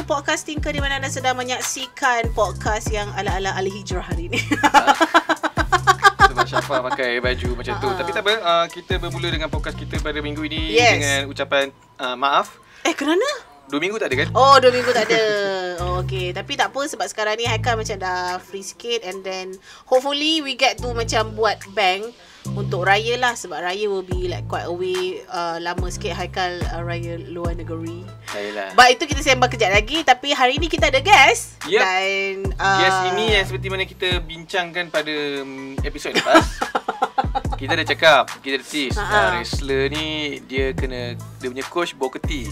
podcast Tinker di mana anda sedang menyaksikan podcast yang ala-ala ahli hijrah hari ni. Sebab Syafa pakai baju macam tu. Tapi tak apa, kita bermula dengan podcast kita pada minggu ini dengan ucapan maaf. Kerana? 2 minggu tak ada kan? Oh, 2 minggu tak ada. Okay, tapi tak apa sebab sekarang ni Haikal macam dah free sikit. And then hopefully we get to macam buat bank untuk raya lah. Sebab raya will be like quite away. Lama sikit Haikal raya luar negeri. Yalah. But itu kita sembang kejap lagi. Tapi hari ni kita ada guest. Yep. Dan guest ini yang seperti mana kita bincangkan pada episod lepas. Kita dah cakap, kita ada tease wrestler ni dia punya coach Booker T.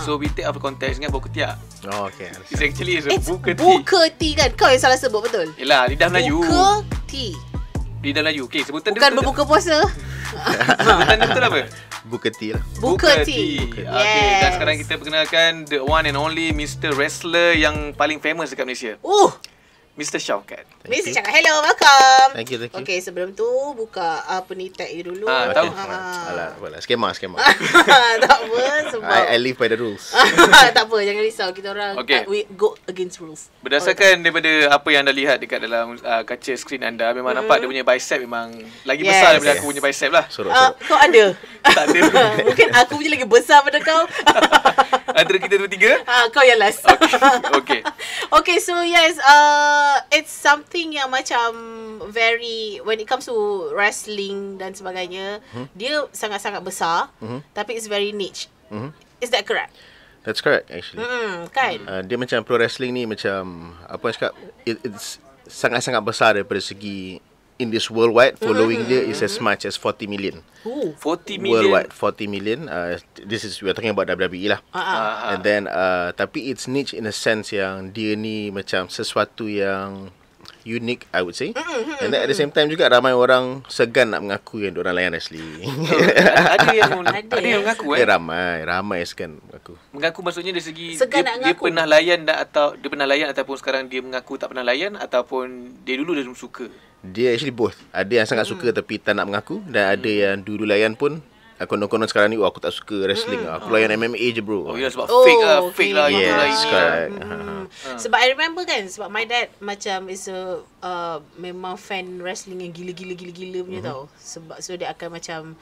So we take out context dengan Booker T. Oh, okay. It's actually Booker T. Booker T kan? Kau yang salah sebut betul? Yelah, lidah Melayu. Booker T. Lidah Melayu. Okay, sebutan bukan berbuka puasa. Sebutan dia betul apa? Booker T lah. Booker T. Okay, dan sekarang kita perkenalkan the one and only Mr. Wrestler yang paling famous dekat Malaysia. Mr. Shaukat. Mr. Shaukat, hello, welcome. Thank you. Okay, sebelum tu buka apa ni tag you dulu. Tahu. Alah, skema. Tak apa sebab I live by the rules. Tak apa, jangan risau. Kita orang we go against rules. Berdasarkan daripada apa yang anda lihat dekat dalam kaca skrin anda, memang nampak dia punya bicep memang lagi besar daripada aku punya bicep lah. Kau ada? Tak ada. Mungkin aku punya lagi besar pada kau. Antara kita dua-tiga? Kau yang last. Okay. Okay, so yes, it's something yang macam very, when it comes to wrestling dan sebagainya, dia sangat-sangat besar, tapi it's very niche. Is that correct? That's correct actually. Kan? Dia macam pro wrestling ni macam apa yang cakap, it's sangat-sangat besar daripada segi in this worldwide following dia is as much as 40 million. 40 million worldwide, 40 million. This is we're talking about WWE lah. And then tapi it's niche in a sense yang dia ni macam sesuatu yang unique, I would say. And then at the same time juga ramai orang segan nak mengaku yang diorang layan wrestling. Ada yang mengaku ramai segan mengaku. Mengaku maksudnya dari segi dia pernah layan dia pernah layan ataupun sekarang dia mengaku tak pernah layan ataupun dia dulu suka. Dia actually both. Ada yang sangat suka tapi tak nak mengaku, dan ada yang dulu layan pun konon-konon sekarang ni aku tak suka wrestling. Aku layan MMA je bro. Oh ya, sebab fake lah yes, ini. Correct. Sebab I remember kan, sebab my dad macam is a memang fan wrestling yang gila-gila punya tau. Sebab so dia akan macam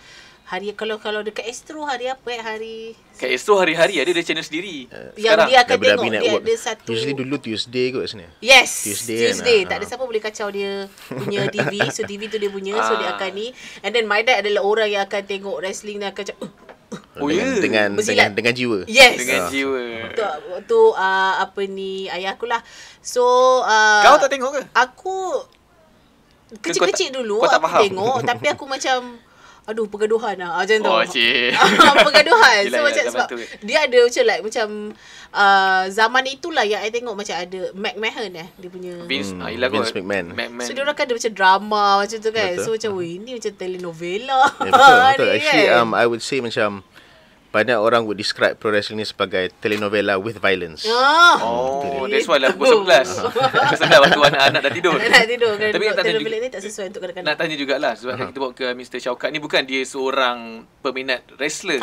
hari kalau dekat Astro hari apa kat Astro hari-hari ada dia channel sendiri. Yang sekarang dia akan tengok Network. Dia ada satu. Usually dulu Tuesday kot sini. Yes, Tuesday tak ada siapa boleh kacau dia punya TV. So TV tu dia punya, so dia akan ni. And then my dad adalah orang yang akan tengok wrestling dan akan macam dengan jiwa. Yes. Dengan jiwa. Tu apa ni, ayah aku lah. So kau tak tengok ke? Aku kecil-kecil dulu aku tengok tapi aku macam pergaduhan lah macam tu. Pergaduhan. So macam sebab dia ada macam zaman itulah yang I tengok macam ada McMahon dia punya Vince McMahon. So dia orang kan ada macam drama macam tu kan. Betul. So macam ini macam telenovela. Betul. Actually I would say macam banyak orang would describe pro wrestling ni sebagai telenovela with violence. That's why lah pukul 11. Sedap waktu anak-anak dah tidur. Nak tidur kan. Tapi telenovela ni tak sesuai untuk kanak-kanak. Nak tanya jugalah sebab kita bawa ke Mr. Shaukat ni bukan dia seorang peminat wrestler.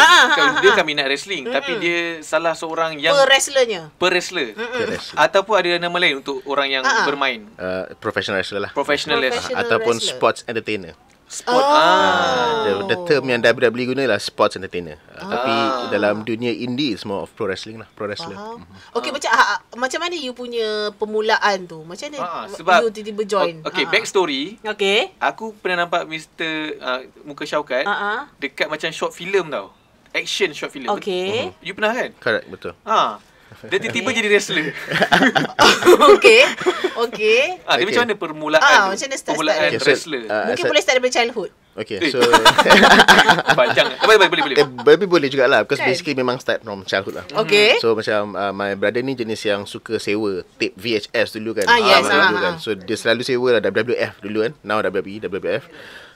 Dia kan minat wrestling tapi dia salah seorang yang per wrestler. Ataupun ada nama lain untuk orang yang bermain. Professional wrestler lah. Professional ataupun sports entertainer. Sport. The term yang WWE guna lah sports entertainer. Tapi dalam dunia indie it's more of pro wrestling lah, pro wrestler. Okay, macam mana you punya permulaan tu? Macam mana sebab you tiba-tiba join? Okay, backstory. Okay. Aku pernah nampak Mr. Muka Shaukat dekat macam short film tau. Action short film. Okay. You pernah kan? Correct, betul. Dia tiba-tiba jadi wrestler. Okay. Dia macam mana permulaan macam mana permulaan wrestler? Mungkin boleh start daripada childhood. Okay, so panjang. boleh jugalah because basically memang start from childhood lah. Okay. So macam my brother ni jenis yang suka sewa tape VHS dulu kan. Yes. Dulu kan. So dia selalu sewa lah WWF dulu kan. Now WWE, WWF.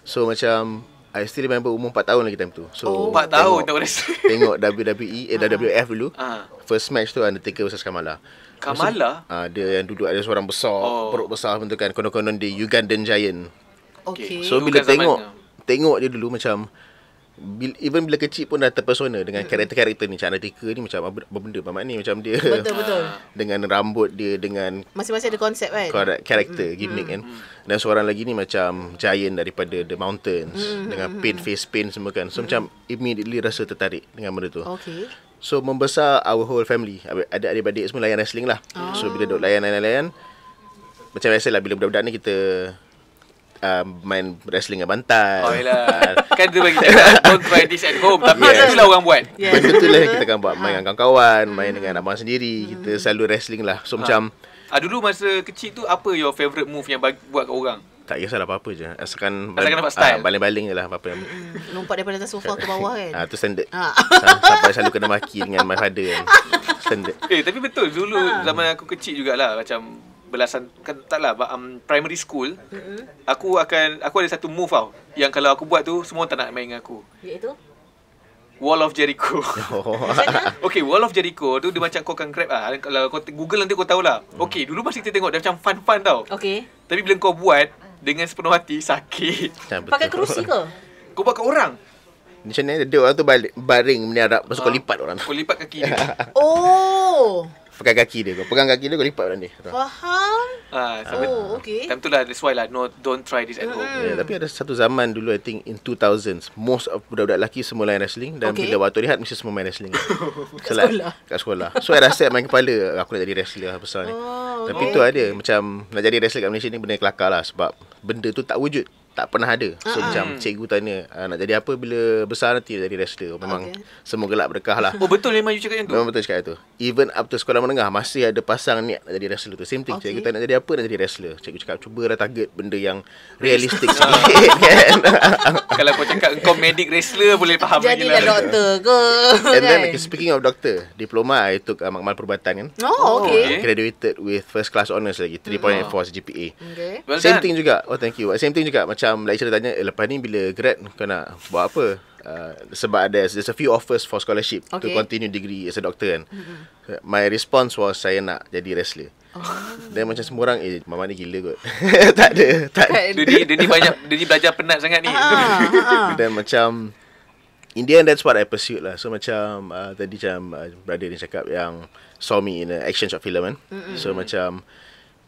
So macam I still remember umur 4 tahun lagi time tu. So 4 tahun tengok wrestling. Tengok WWE, WWF dulu. First match tu Undertaker versus Kamala. Dia yang duduk ada seorang besar, perut besar macam tu kan. Konon-konon dia Ugandan Giant. Okay. So bila tengok dia dulu macam even bila kecil pun dah terpesona dengan karakter-karakter ni. Macam Undertaker ni macam apa benda Mamat ni, macam dia betul dengan rambut dia, dengan masing-masing ada konsep kan, karakter gimmick kan. Dan seorang lagi ni macam Giant daripada The Mountains, dengan face paint semua kan. So macam immediately rasa tertarik dengan benda tu. So membesar our whole family, adik-adik semua layan wrestling lah. So bila duk layan macam biasalah, bila budak-budak ni kita main wrestling dengan bantal. Kan dia bagi cakap don't try this at home, tapi itulah orang buat. Benda tu lah kita akan buat. Main dengan kawan-kawan, main dengan abang sendiri. Kita selalu wrestling lah. So macam dulu masa kecil tu, apa your favourite move yang buat kat orang? Tak kisahlah apa-apa je. Asalkan dapat style. Baling-baling je lah apa-apa yang lompat daripada atas sofa ke bawah kan. tu standard. Sampai selalu kena maki dengan my father kan. Standard. Tapi betul, dulu zaman aku kecil jugalah, macam belasan kan taklah primary school, aku ada satu move tau yang kalau aku buat tu semua tak nak main dengan aku, iaitu Wall of Jericho. Okay, Wall of Jericho tu dia macam kau akan grab kalau kau Google nanti kau tahulah. Okay, dulu masa kita tengok dia macam fun tau. Okay, tapi bila kau buat dengan sepenuh hati, sakit. Pakai kerusi ke? Kau buat kat orang. Macam ni dia orang tu baring meniarap, lepas kau lipat orang tu. Kau lipat kaki dia. Pakai kaki dia, kau pegang kaki dia, kau lipat orang dia. Faham. Okay. Time tu lah, that's why lah, no, don't try this at home. Tapi ada satu zaman dulu, I think in 2000s, most of budak-budak lelaki semua main wrestling. Dan bila waktu rehat, mesti semua main wrestling. Kat sekolah. So I rasa main kepala, aku nak jadi wrestler besar ni. Tapi tu ada, macam nak jadi wrestler kat Malaysia ni benda kelakar lah. Sebab benda tu tak wujud, tak pernah ada. So macam cikgu tanya, nak jadi apa bila besar nanti jadi wrestler. Memang semua gelak berkah lah. Betul memang you cakap yang tu? Memang betul cakap tu. Even up to sekolah menengah, masih ada pasang niat nak jadi wrestler tu. Same thing, cikgu tak nak jadi apa, nak jadi wrestler. Cikgu cakap, cubalah target benda yang realistik sikit kan. Kalau kau cakap kau medic wrestler, boleh faham lagi lah. Jadilah doktor ke. And then speaking of doctor, diploma I took makmal perubatan kan. Graduated with first class honours lagi, 3.84 GPA. Same thing juga. Thank you. Same thing juga. Macam lecturer tanya, lepas ni bila grad kau nak buat apa? Sebab there's a few offers for scholarship to continue degree as a doctor kan. My response was, saya nak jadi wrestler. Dan macam semua orang, Mama ni gila kot. tak ada. Dia ni belajar penat sangat ni. Dan macam in the end, that's what I pursued lah. So macam tadi macam brother ni cakap yang saw me in an action short film kan. So macam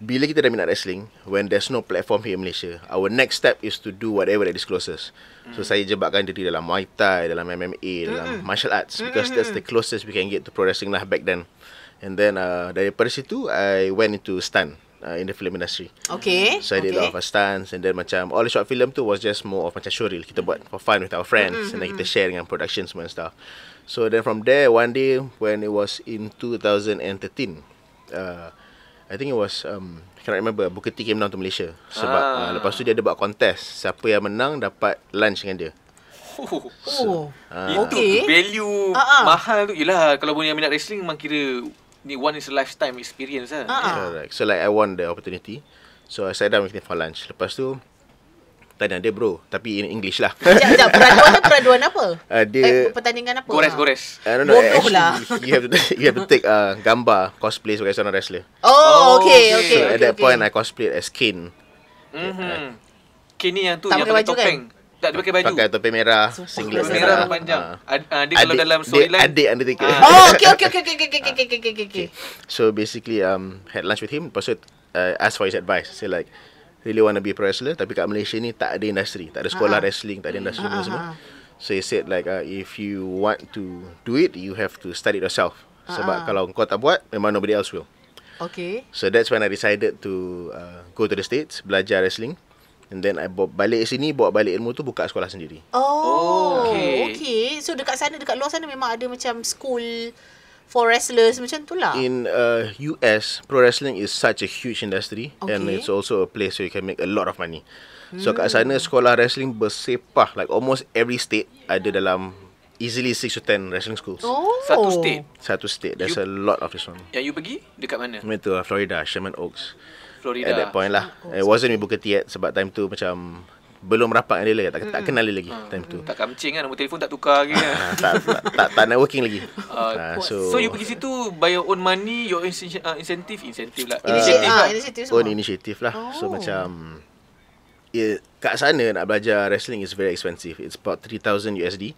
bila kita dah minat wrestling, when there's no platform here in Malaysia, our next step is to do whatever that is closest. So saya jebakkan diri dalam Muay Thai, dalam MMA, dalam martial arts, because that's the closest we can get to pro wrestling lah back then. And then daripada situ, I went into stunt in the film industry. So I did a lot of stunts, and then macam all the short film tu was just more of macam showreel. Kita buat for fun with our friends, and then kita share dengan production semua and stuff. So then from there, one day when it was in 2013, I think it was cannot remember, Booker T came down to Malaysia. Sebab lepas tu dia ada buat contest, siapa yang menang dapat lunch dengan dia. Itu value mahal tu. Yelah, kalau punya minat wrestling memang kira ni one is a lifetime experience lah. Correct. So like I won the opportunity. So I sat down with him for lunch. Lepas tu tanya dia, bro, tapi in English lah. Sekejap, peraduan apa? Pertandingan apa? Gores. Bodoh lah. You have to take gambar cosplay sebagai seorang wrestler. Okay. So at that point I cosplayed as Kane. Kane ni yang tu, tak yang pakai topeng kan? Tak, dia pakai baju. Pakai topeng merah, singlet merah panjang. Dia kalau dalam storyline adik Undertaker. Okay. So basically had lunch with him. Lepas tu asked for his advice. Say like, really want to be a pro wrestler, tapi kat Malaysia ni tak ada industri, tak ada sekolah wrestling, tak ada industri semua. So he said like, if you want to do it, you have to study it yourself. Sebab kalau kau tak buat, memang nobody else will. So that's when I decided to go to the States, belajar wrestling. And then I balik sini, bawa balik ilmu tu, buka sekolah sendiri. Okay. So dekat sana, dekat luar sana memang ada macam school for wrestlers macam tu lah. In US, pro wrestling is such a huge industry, and it's also a place where you can make a lot of money. So kat sana sekolah wrestling bersepah, like almost every state ada dalam easily 6 to 10 wrestling schools. Satu state. There's a lot of this one. Yang you pergi dekat mana? Itu Florida, Sherman Oaks. Florida. At that point lah. It wasn't with Booker T yet, sebab time tu macam belum rapat dengan dia lagi, tak kenal dia lagi time tu. Tak kamcing kan, nombor telefon tak tukar lagi kan. tak networking lagi. So you pergi situ by your own money, your incentive lah. Own initiative lah. So macam kat sana nak belajar wrestling is very expensive. It's about 3,000 USD.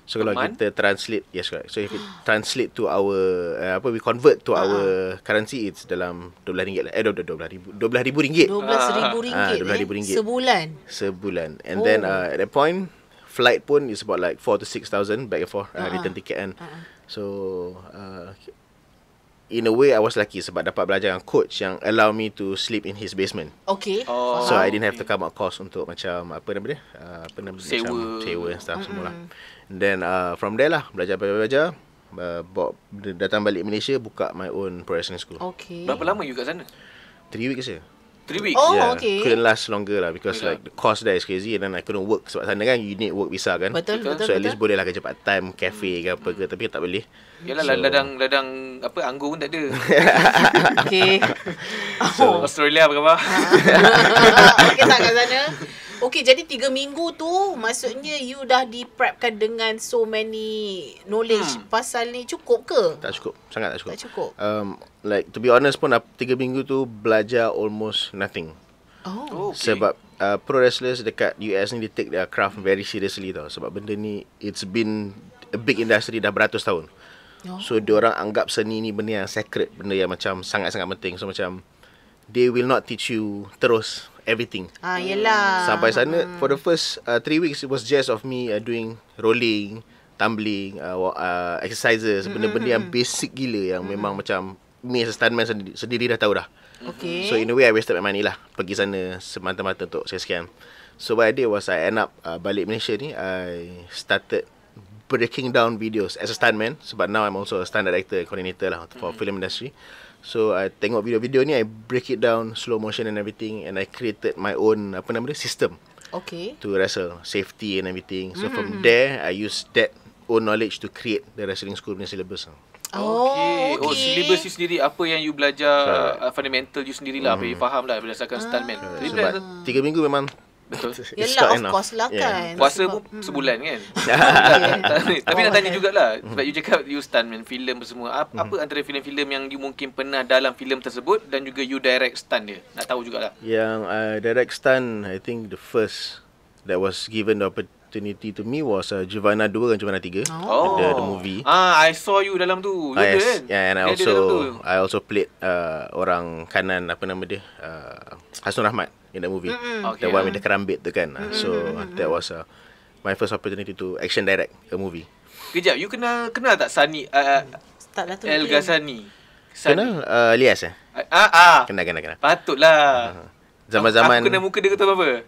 So kalau kita translate, yes correct. So if it translate to our we convert to our currency, it's dalam RM12 lah. RM12,000. RM12,000 sebulan. And then at that point, flight pun is about like 4,000 to 6,000 back and forth, return ticket kan. So in a way I was lucky sebab dapat belajar dengan coach yang allow me to sleep in his basement. Okay. So I didn't have to come out cost untuk macam apa nama dia? Sewa and stuff semua lah. And then from there lah belajar datang balik Malaysia, buka my own pro wrestling school. Okay. Berapa lama you kat sana? 3 weeks je. 3 weeks? Okay. Couldn't last longer lah because like the cost there is crazy, and then I couldn't work sebab sana kan you need work visa kan. Betul. So at least boleh lah kerja part time, cafe ke apa ke, tapi tak boleh. Yalah, ladang apa anggur pun tak ada. Okay. So Australia apa khabar? Okay, tak kat sana. Okay, jadi 3 minggu tu maksudnya you dah di-prepkan dengan so many knowledge pasal ni, cukup ke? Tak cukup, sangat tak cukup. Tak cukup. Like to be honest pun 3 minggu tu belajar almost nothing. Okay. Sebab pro wrestlers dekat US ni, they take their craft very seriously tau. Sebab benda ni it's been a big industry dah beratus tahun. So diorang anggap seni ni benda yang sacred, benda yang macam sangat-sangat penting. So macam they will not teach you terus everything. Yelah. Sampai sana for the first 3 weeks it was just of me doing rolling, tumbling, exercises, benda-benda yang basic gila yang memang macam me as a stuntman sendiri dah tahu dah. Okay. So in a way I wasted my money lah pergi sana semata-mata untuk sekian. So what I did was I end up balik Malaysia ni, I started breaking down videos as a stuntman sebab now I'm also a stunt director, coordinator lah for film industry. So I tengok video-video ni, I break it down slow motion and everything, and I created my own system. Okay. To wrestle, safety and everything. So from there I use that own knowledge to create the wrestling school punya syllabus. Okay. Syllabus you sendiri, apa yang you belajar, fundamental you sendirilah, apa you faham lah berdasarkan stuntman. Sebab 3 minggu memang betul. Yelah, of course lah kan. Puasa pun sebulan kan. Tapi nak tanya jugalah, sebab you cakap you stuntman filem semua. Apa antara filem-filem yang you mungkin pernah dalam filem tersebut dan juga you direct stunt dia? Nak tahu jugalah. Yang direct stunt, I think the first that was given the opportunity to me was Giovanna 2 dan Giovanna 3. The movie. I saw you dalam tu. Yes. Kan? Yeah, and I also played orang kanan, apa nama dia? Hasnul Rahmat in the movie. The one with the kerambit tu kan. So that was my first opportunity to action direct a movie. Kejap, you kenal tak Sani? El Ghazani. Kenal Lias Kenal. Patutlah. Zaman-zaman aku kenal muka dia, kata apa?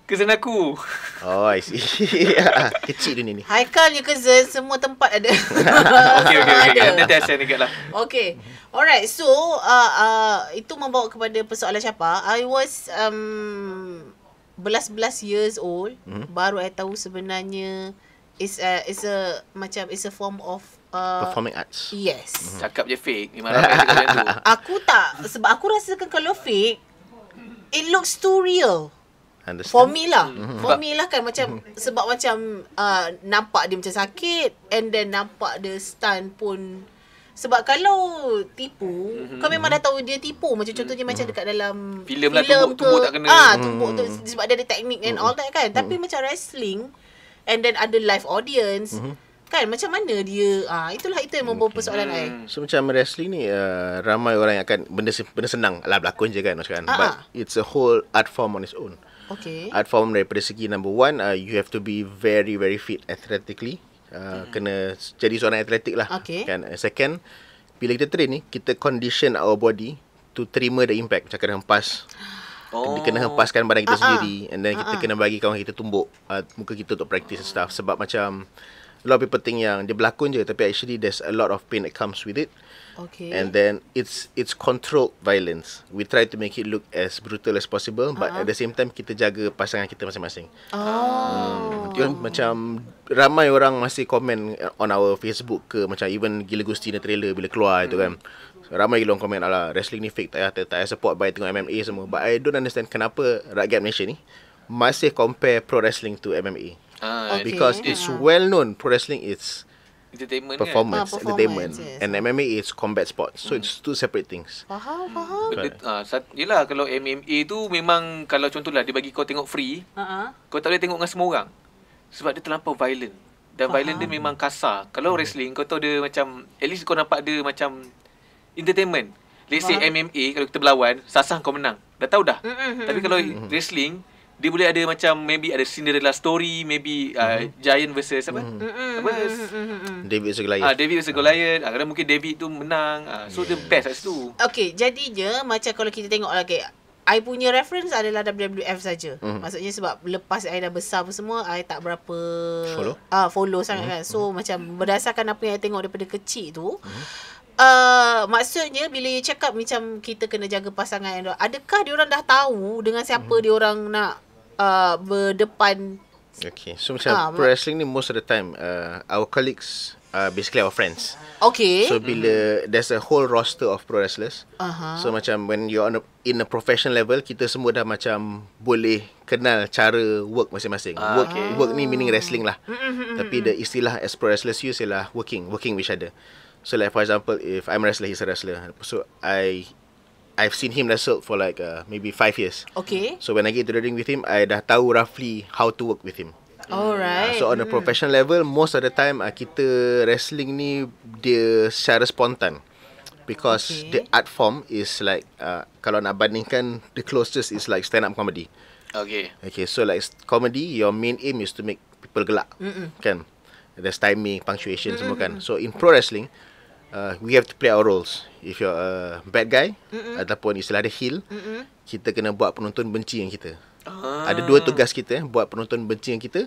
Cousin aku. Oh, I see. Kecil dunia ni. Haikal je cousin, semua tempat ada. Okay. Nanti saya dekat lah. Okay. Alright, so itu membawa kepada persoalan siapa. I was belas years old. Baru I tahu sebenarnya it's a form of performing arts. Yes. Cakap je fake. Memang ramai cakap macam tu. Aku tak, sebab aku rasakan kalau fake, it looks too real. Understand? For me lah kan, macam sebab macam nampak dia macam sakit, and then nampak dia stunt pun. Sebab kalau tipu, kau memang dah tahu dia tipu. Macam contohnya macam dekat dalam filem lah, tumbuk tak kena. Tumbuk tu sebab dia ada teknik and all that kan. Tapi macam wrestling, and then ada live audience, kan macam mana dia, itu yang membawa persoalan I. So macam wrestling ni ramai orang yang akan benda senang lah, berlakon je kan sekarang. But it's a whole art form on its own. Okay. Art form daripada segi number one, you have to be very very fit athletically. Kena jadi seorang atletik lah. Kan. Second, bila kita train ni, kita condition our body to terima the impact. Macam kena hempas. Kena hempaskan badan kita sendiri, and then kita kena bagi kawan kita tumbuk muka kita untuk practice and stuff. Sebab macam a lot of people think yang dia berlakon je, tapi actually there's a lot of pain that comes with it. Okay. And then it's controlled violence. We try to make it look as brutal as possible, but at the same time kita jaga pasangan kita masing-masing. Macam ramai orang masih komen on our Facebook ke, macam even Gila Gusti ni trailer bila keluar itu kan. Ramai gila orang komen, alah wrestling ni fake, tak payah support, by tengok MMA semua. But I don't understand kenapa rakyat Malaysia ni masih compare pro wrestling to MMA. Because it's well known pro wrestling entertainment performance, kan? entertainment. Yes. And MMA is combat sports. So it's two separate things. Faham. Yelah, kalau MMA tu memang, kalau contohlah dia bagi kau tengok free, kau tak boleh tengok dengan semua orang. Sebab dia terlampau violent. Dan violent dia memang kasar. Kalau wrestling, kau tahu dia macam, at least kau nampak dia macam entertainment. Let's say MMA, kalau kita berlawan, sasah kau menang. Dah tahu dah. Tapi kalau wrestling, dia boleh ada macam, maybe ada Cinderella story, maybe Giant versus apa? David versus Goliath. David versus Goliath. Kadang mungkin David tu menang. So the best kat situ. Okay, jadinya macam kalau kita tengok lagi, I punya reference adalah WWF saja. Maksudnya sebab lepas I dah besar apa semua, I tak berapa follow sangat kan. So macam berdasarkan apa yang I tengok daripada kecil tu, maksudnya bila you cakap macam kita kena jaga pasangan, adakah diorang dah tahu dengan siapa diorang nak berdepan? Okay, so macam pro wrestling ni most of the time our colleagues basically our friends. Okay. So bila there's a whole roster of pro wrestlers. So macam when you're in a professional level, kita semua dah macam boleh kenal cara work masing-masing. Work ni meaning wrestling lah. Tapi the istilah as pro wrestlers use ialah working with each other. So like for example, if I'm a wrestler, he's a wrestler. So I've seen him wrestle for like maybe 5 years. Okay. So when I get to the ring with him, I dah tahu roughly how to work with him. Alright. So on a professional level, most of the time kita wrestling ni dia secara spontan. Because the art form is like kalau nak bandingkan, the closest is like stand up comedy. Okay, so like comedy, your main aim is to make people gelak. Kan? There's timing, punctuation semua kan. So in pro wrestling, we have to play our roles. If you're a bad guy ataupun istilah dia heel, kita kena buat penonton benci dengan kita. Ada dua tugas kita, buat penonton benci dengan kita.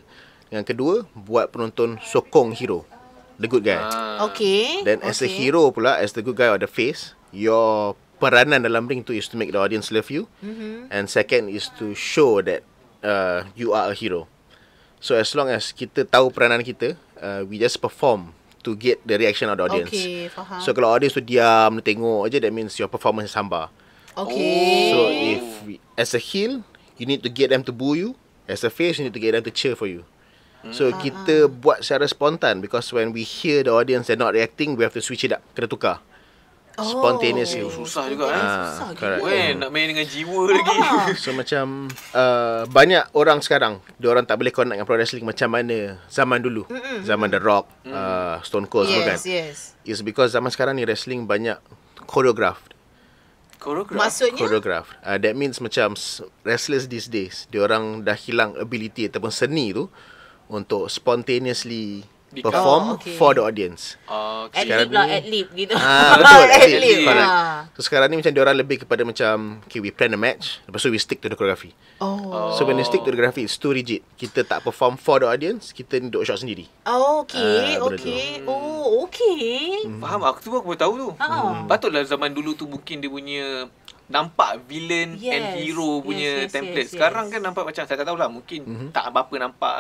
Yang kedua, buat penonton sokong hero, the good guy. Then as a hero pula, as the good guy or the face, your peranan dalam ring tu is to make the audience love you. And second is to show that you are a hero. So as long as kita tahu peranan kita, we just perform to get the reaction of the audience. Faham. So kalau audience tu diam, tengok je, that means your performance is hambar. So if as a heel, you need to get them to boo you. As a face, you need to get them to cheer for you. So kita buat secara spontan, because when we hear the audience they're not reacting, we have to switch it up. Kena tukar spontaneously. Susah juga correct. Nak main dengan jiwa lagi. So macam banyak orang sekarang, diorang tak boleh connect dengan pro wrestling macam mana zaman dulu. Zaman The Rock, Stone Cold semua kan. It's because zaman sekarang ni wrestling banyak choreographed. Maksudnya? Choreographed. That means macam wrestlers these days, diorang dah hilang ability ataupun seni tu untuk spontaneously perform for the audience. Ad-lib gitu. Betul, ad-lib. So sekarang ni macam diorang lebih kepada macam, okay, we plan a match, lepas tu we stick to the choreography. So when we stick to the choreography, it's too rigid. Kita tak perform for the audience, kita duduk shot sendiri. Faham, aku tu aku tahu tu. Patutlah zaman dulu tu mungkin dia punya nampak villain and hero punya template. Sekarang kan nampak macam, saya tak tahulah, mungkin tak apa-apa nampak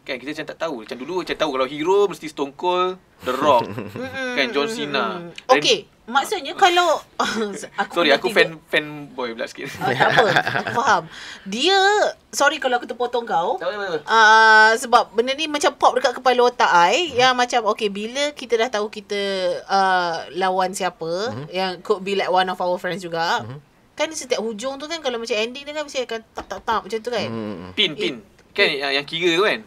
kan, kita macam tak tahu. Macam dulu macam tahu kalau hero mesti Stone Cold, The Rock, kan, John Cena. Maksudnya kalau aku fanboy pula sikit. Tak apa, aku faham. Dia, sorry kalau aku terpotong kau. Sebab benda ni macam pop dekat kepala otak I. Yang macam, okay, bila kita dah tahu kita lawan siapa, yang could be like one of our friends juga, kan setiap hujung tu kan, kalau macam ending dia kan mesti akan tap macam tu kan. Pin kan, yang kira tu kan.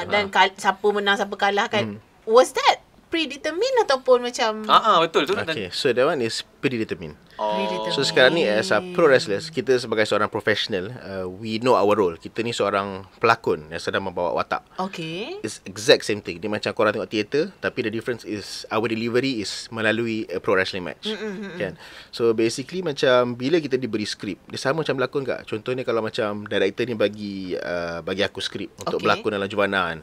Dan siapa menang siapa kalah kan. Was that predetermined ataupun macam betul tu. Okay, so that one is predetermined. So sekarang ni as a pro wrestlers, kita sebagai seorang professional, we know our role. Kita ni seorang pelakon yang sedang membawa watak. It's exact same thing. Dia macam korang tengok teater, tapi the difference is our delivery is melalui a pro wrestling match. Kan? So basically macam bila kita diberi skrip, dia sama macam berlakon kak. Contohnya kalau macam director ni bagi aku skrip untuk berlakon dalam Juvana kan.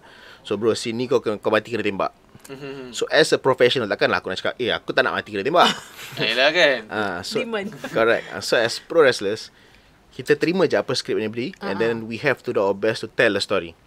So bro, sini kau mati kena tembak. So as a professional, takkanlah aku nak cakap, aku tak nak mati kena tembak. Yelah kan. Correct. So as pro wrestlers, kita terima je apa skrip yang beri, and then we have to do our best to tell the story.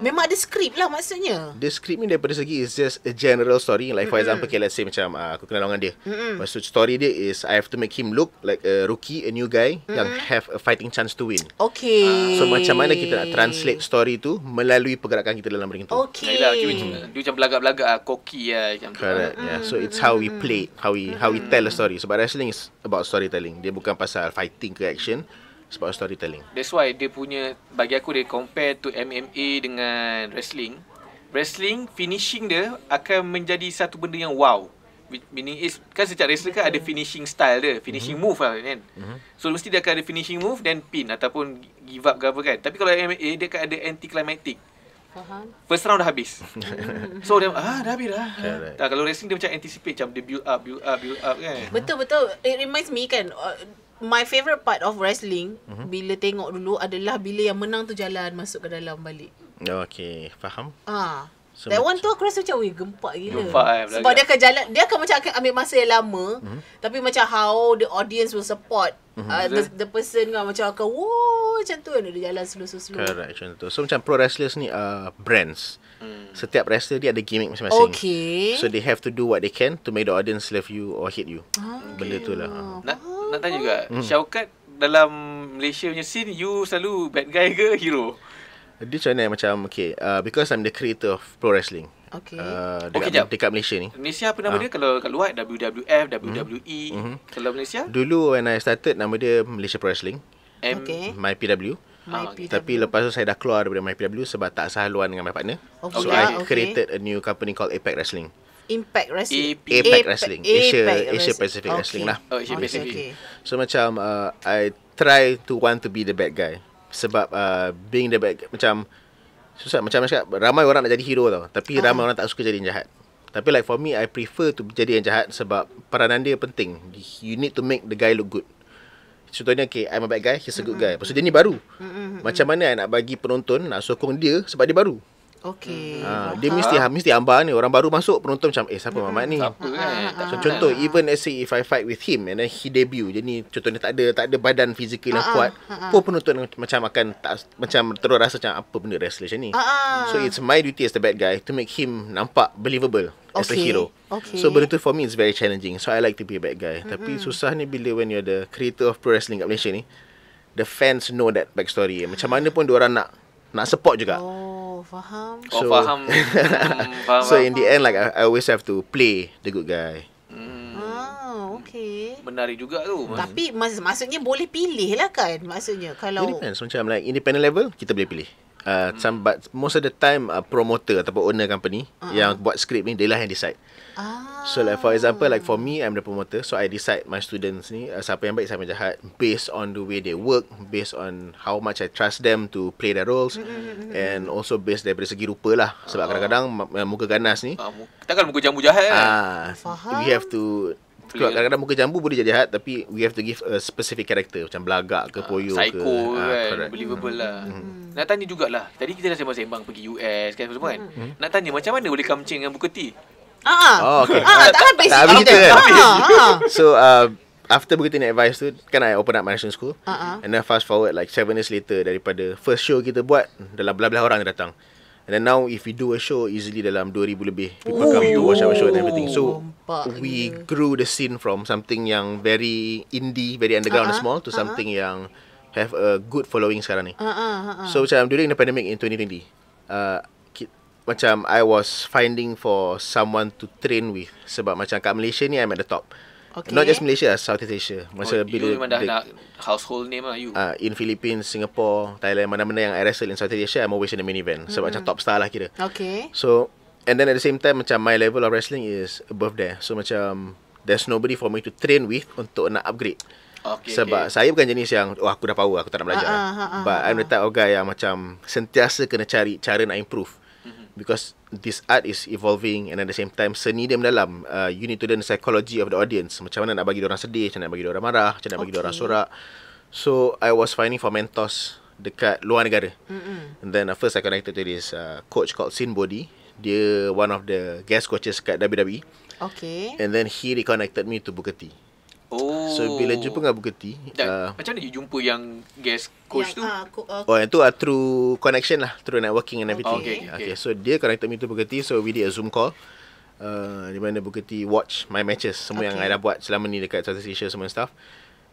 Memang ada skrip lah maksudnya. The script ni daripada segi is just a general story. Like for example, okay, let's say macam aku kenal dengan dia. Maksud story dia is I have to make him look like a rookie, a new guy yang have a fighting chance to win. Okay. So macam mana kita nak translate story tu melalui pergerakan kita dalam ring tu. Okay. Dia macam belagak-belagak cocky lah macam tu. Correct. Yeah. So it's how we play, how we tell a story. Sebab wrestling is about storytelling. Dia bukan pasal fighting ke action. It's about storytelling. That's why dia punya, bagi aku dia compare to MMA dengan wrestling. Wrestling finishing dia akan menjadi satu benda yang wow. Meaning is, kan setiap wrestler kan ada finishing style dia, finishing move lah kan. So mesti dia akan ada finishing move then pin ataupun give up ke apa kan. Tapi kalau MMA dia akan ada anti-climactic. Faham. First round dah habis. So dia dah habis dah. Kalau wrestling dia macam anticipate, macam dia build up kan. Betul. It reminds me kan, my favourite part of wrestling bila tengok dulu adalah bila yang menang tu jalan masuk ke dalam balik. Okay, faham. So that one tu aku rasa macam gempak gila. Gempak, sebab dia akan jalan, dia akan macam akan ambil masa yang lama, tapi macam how the audience will support the person kan, macam akan macam tu kan, dia jalan slow. Correct, macam tu. So macam pro wrestlers ni brands. Setiap wrestler dia ada gimmick masing-masing. Okay. So they have to do what they can to make the audience love you or hate you. Benda tu lah. Nak tanya juga, Syaukat dalam Malaysia punya scene, you selalu bad guy ke hero? Dia macam mana, macam okay, because I'm the creator of pro wrestling. Okay. Dekat Malaysia ni. Malaysia apa nama dia? Kalau kat luar WWF, WWE. Kalau Malaysia? Dulu when I started, nama dia Malaysia Pro Wrestling. MyPW. Tapi lepas tu saya dah keluar daripada MyPW sebab tak sehaluan dengan my partner. So I created a new company called Apex Wrestling. Impact Wrestling. Apex Wrestling. Asia Pacific Wrestling lah. Asia Pacific. So macam I try to want to be the bad guy. Sebab being the bad guy macam susah. Macam cakap, ramai orang nak jadi hero tau, tapi ramai orang tak suka jadi yang jahat. Tapi like for me, I prefer to jadi yang jahat sebab peranan dia penting. You need to make the guy look good. Contohnya, okay, I'm a bad guy, he's a good guy. Lepas tu dia ni baru. Macam mana I nak bagi penonton nak sokong dia sebab dia baru. Okay. Dia mesti ambar ni. Orang baru masuk, penonton macam siapa Mamat ni? Siapa kan? So, contoh, even let's say if I fight with him and then he debut, jadi ni contohnya tak ada badan fizikal yang kuat, pun penonton macam akan macam terus rasa macam apa benda wrestler macam ni. So it's my duty as the bad guy to make him nampak believable as a hero. So benda tu for me is very challenging. So I like to be a bad guy. Tapi susah ni bila when you're the creator of pro wrestling kat Malaysia ni, the fans know that backstory. Macam mana pun diorang nak support juga. Faham. Faham. So in the end, like I always have to play the good guy. Okay. Menarik juga tu. Tapi maksudnya boleh pilih lah kan. Maksudnya kalau it depends. Macam like independent level, kita boleh pilih. But most of the time promoter ataupun owner company yang buat skrip ni, dia lah yang decide. So like for example, like for me, I'm the promoter, so I decide my students ni siapa yang baik, siapa yang jahat, based on the way they work, based on how much I trust them to play their roles, and also based daripada segi rupa lah. Sebab kadang-kadang muka ganas ni takkan muka jambu jahat kan? We have to, kadang-kadang muka jambu boleh jadi jahat, tapi we have to give a specific character, macam belagak ke poyo ke psycho kan, believable lah. Nak tanya jugalah, tadi kita dah sembang-sembang pergi US kan semua kan. Nak tanya macam mana boleh kamcing dengan Booker T? Okay. Tak habis kita kan. So after Booker T advice tu, kan I open up my national school, and then fast forward like 7 years later, daripada first show kita buat, dalam belah-belah orang yang datang. And then now if we do a show, easily dalam 2,000 lebih people come to watch our show and everything. So we grew the scene from something yang very indie, very underground and small, to something yang have a good following sekarang ni. So macam during the pandemic in 2020, macam I was finding for someone to train with. Sebab macam kat Malaysia ni, I'm at the top. Not just Malaysia, Southeast Asia. Masa bila you memang dah nak household name lah you. In Philippines, Singapore, Thailand, mana-mana yang I wrestle in Southeast Asia, I'm always in the main event. Sebab macam top star lah kira. So, and then at the same time, macam my level of wrestling is above there. So macam there's nobody for me to train with untuk nak upgrade. Sebab saya bukan jenis yang aku dah power, aku tak nak belajar. But I'm the type of guy yang macam sentiasa kena cari cara nak improve. Because this art is evolving, and at the same time seni dia mendalam. You need to learn the psychology of the audience. Macam mana nak bagi diorang sedih, macam mana nak bagi diorang marah, macam mana nak bagi diorang sorak. So I was finding for mentors dekat luar negara. And then first I connected to this coach called Sin Body. Dia one of the guest coaches kat WWE. And then he reconnected me to Booker T. So bila jumpa dengan Booker T, macam mana you jumpa yang guest coach tu? Itu through connection lah, through networking and everything. Okay. So dia connected me to Booker T, so we did a Zoom call. Di mana Booker T watch my matches, semua yang I dah buat selama ni dekat Southeast Asia semua stuff.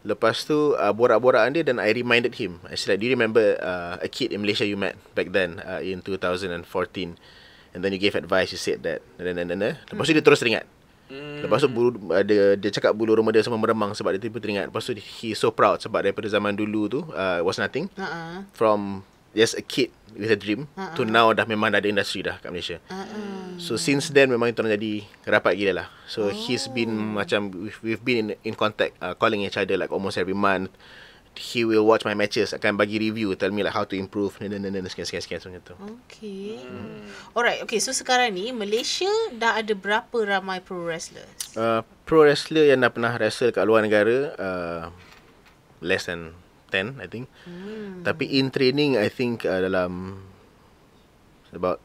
Lepas tu borak-borakan dia, dan I reminded him. I said, do you remember a kid in Malaysia you met back then in 2014? And then you gave advice, you said that. Lepas tu dia terus teringat. Lepas tu dia cakap bulu rumah dia semua meremang sebab dia tiba teringat. Lepas tu he so proud sebab daripada zaman dulu tu was nothing. From just a kid with a dream to now dah memang dah ada industri dah kat Malaysia. So since then memang kita orang jadi rapat gila lah. So he's been macam we've been in contact, calling each other like almost every month. He will watch my matches, akan bagi review, tell me like how to improve, sekian macam tu. Okay. Alright, okay. So sekarang ni Malaysia dah ada berapa ramai pro wrestlers? Pro wrestler yang dah pernah wrestle kat luar negara less than 10 I think. Tapi in training I think dalam about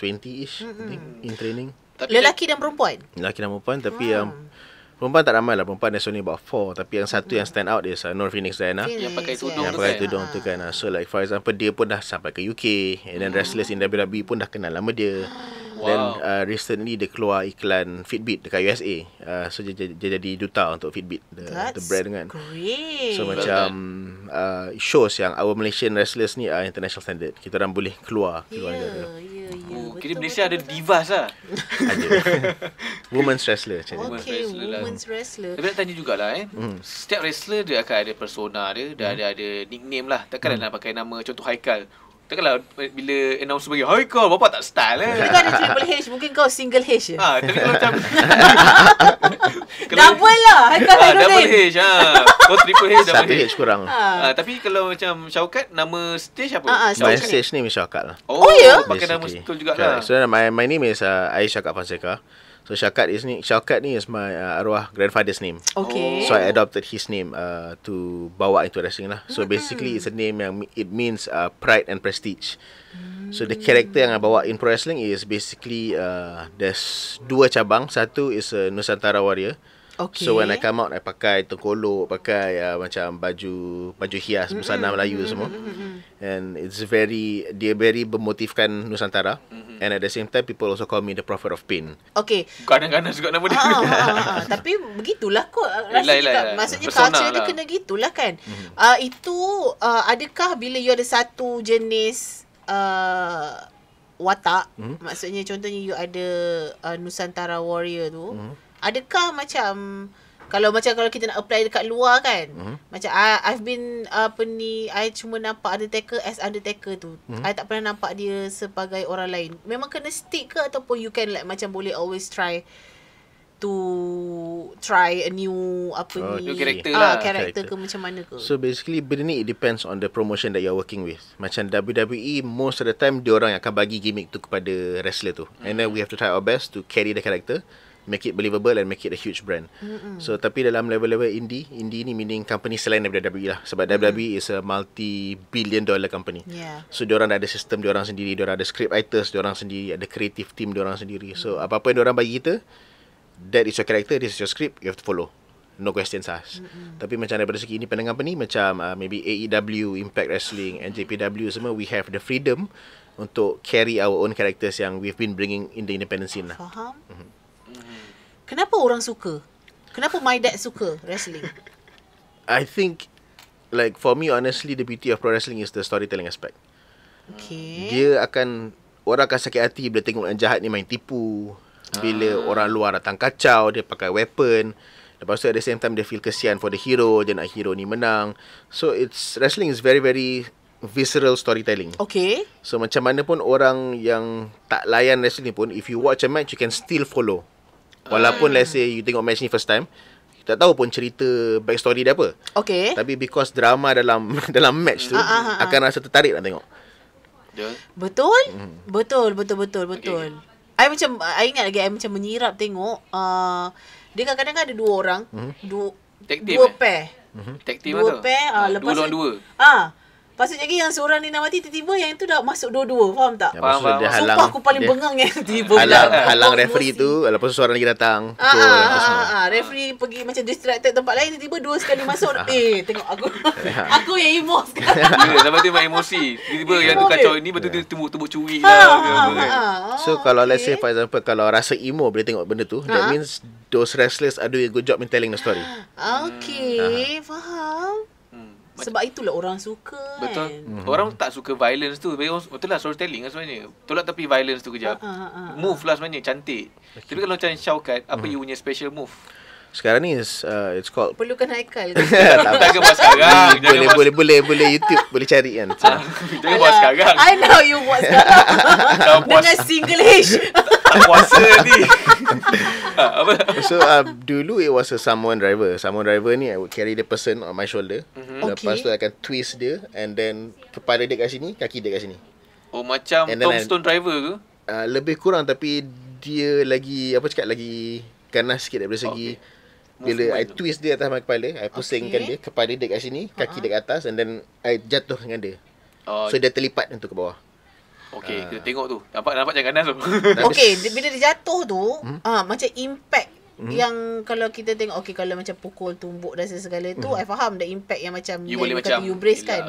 20-ish I think in training. Lelaki dan perempuan? Lelaki dan perempuan, tapi yang perempuan tak ramai lah. Perempuan there's only about 4. Tapi yang satu yang stand out is Nur Phoenix Diana. Yang pakai tudung tu kan. So like for example, dia pun dah sampai ke UK. And then wrestlers in WWE pun dah kenal nama dia. Then recently dia keluar iklan Fitbit dekat USA. So dia jadi duta untuk Fitbit, the brand kan. Great. So macam shows yang our Malaysian wrestlers ni are international standard. Kita orang boleh keluar negara. Kira Malaysia ada divas lah. Ada. Women's wrestler macam ni. Okay, women's wrestler. Tapi nak tanya jugalah setiap wrestler dia akan ada persona dia, dia ada nickname lah. Takkan nak pakai nama contoh Haikal. Takkanlah bila announce bagi Haikal, bapak tak style lah. Tapi kau ada Triple H, mungkin kau single H je. Tapi kalau macam double lah. Haikal double H. Kau Triple H, double H. Satu H kurang. Tapi kalau macam Syaukat, nama stage apa? My stage name is Syaukat lah. Oh ya? Pakai nama betul jugalah. So my name is Ais Syaukat Fonseca. So Syaukat ni is my arwah grandfather's name. Okay. So I adopted his name to bawa into wrestling lah. So basically it's a name yang it means pride and prestige. So the character yang I bawa in pro wrestling is basically there's dua cabang. Satu is Nusantara Warrior. Okay. So when I come out, I pakai tengkolok, pakai macam baju hias busana Melayu semua. And it's very bermotifkan Nusantara. And at the same time, people also call me the Prophet of Pain. Okay. Kadang-kadang juga nama dia. Tapi begitulah kot. Maksudnya culture dia kena gitulah kan. Itu adakah bila you ada satu jenis watak, maksudnya contohnya you ada Nusantara Warrior tu, adakah macam kalau kita nak apply dekat luar kan, macam I've been I cuma nampak Undertaker as Undertaker tu. I tak pernah nampak dia sebagai orang lain. Memang kena stick ke, ataupun you can like macam boleh always try a new karakter ke macam mana ke? So basically benda ni it depends on the promotion that you're working with. Macam WWE most of the time dia orang akan bagi gimmick tu kepada wrestler tu. And then we have to try our best to carry the character, make it believable and make it a huge brand. So tapi dalam level-level indie ni meaning company selain daripada WWE lah. Sebab WWE is a multi-billion dollar company. So diorang dah ada sistem diorang sendiri, diorang ada script writers diorang sendiri, ada creative team diorang sendiri. So apa-apa yang diorang bagi kita, that is your character, this is your script, you have to follow. No questions asked. Tapi macam daripada segi independent company, macam maybe AEW, Impact Wrestling, NJPW semua, we have the freedom untuk carry our own characters yang we've been bringing in the independent scene lah. Faham? Kenapa orang suka? Kenapa my dad suka wrestling? I think, like for me honestly, the beauty of pro wrestling is the storytelling aspect. Okay. Orang akan sakit hati bila tengok yang jahat ni main tipu. Bila orang luar datang kacau, dia pakai weapon. Lepas tu at the same time dia feel kesian for the hero, dia nak hero ni menang. So wrestling is very very visceral storytelling. Okay. So macam mana pun orang yang tak layan wrestling pun, if you watch a match you can still follow. Walaupun let's say you tengok match ni first time, tak tahu pun cerita backstory dia apa. Okay. Tapi because drama dalam match tu akan rasa tertarik nak tengok. Betul? Betul. Okay. I ingat lagi I macam menyirap tengok dia kadang-kadang ada dua orang, dua pair. Tag team dua pair, lepas dua lawan dua. Pasal lagi yang seorang ni nak mati, tiba-tiba yang tu dah masuk dua-dua. Faham tak? Faham. Sumpah aku paling bengang yang tiba-tiba halang referee tu. Lepas tu seorang lagi datang. Referee pergi macam distracted tempat lain, tiba-tiba dua sekali masuk. Tengok aku. Aku yang emo sekarang. Sampai tu memang emosi. Tiba-tiba yang tu kacau ni, betul dia tumbuk curi lah. So kalau let's say for example, kalau rasa emo bila tengok benda tu, that means those wrestlers are doing a good job in telling the story. Okay, faham. Sebab itulah orang suka kan. Betul. Orang tak suka violence tu. Betul lah, storytelling lah sebenarnya. Tolak tapi violence tu kejap. Move lah sebenarnya, cantik. Tapi kalau macam Shaukat, apa you punya special move? Sekarang ni it's called perlukan Haikal. Jangan buat sekarang. Boleh YouTube boleh cari kan. Jangan buat sekarang. I know you buat sekarang. Dengan single H. Tak puasa ni. So dulu it was a Samoan driver. Samoan driver ni I would carry the person on my shoulder. Lepas tu I akan twist dia, and then kepala dia kat sini, kaki dia kat sini. Oh, macam Tombstone driver ke? Lebih kurang, tapi dia lagi lagi ganas sikit daripada segi bila I twist dia atas my kepala, I pusingkan dia, kepala dia kat sini, kaki dia kat atas, and then I jatuh dengan dia. So dia terlipat untuk ke bawah. Okay, kita tengok tu. Nampak jangan ganas tu. Okay, bila dia jatuh tu, macam impact yang kalau kita tengok, okay, kalau macam pukul, tumbuk dan segala tu, I faham the impact yang macam you boleh macam you brace kan.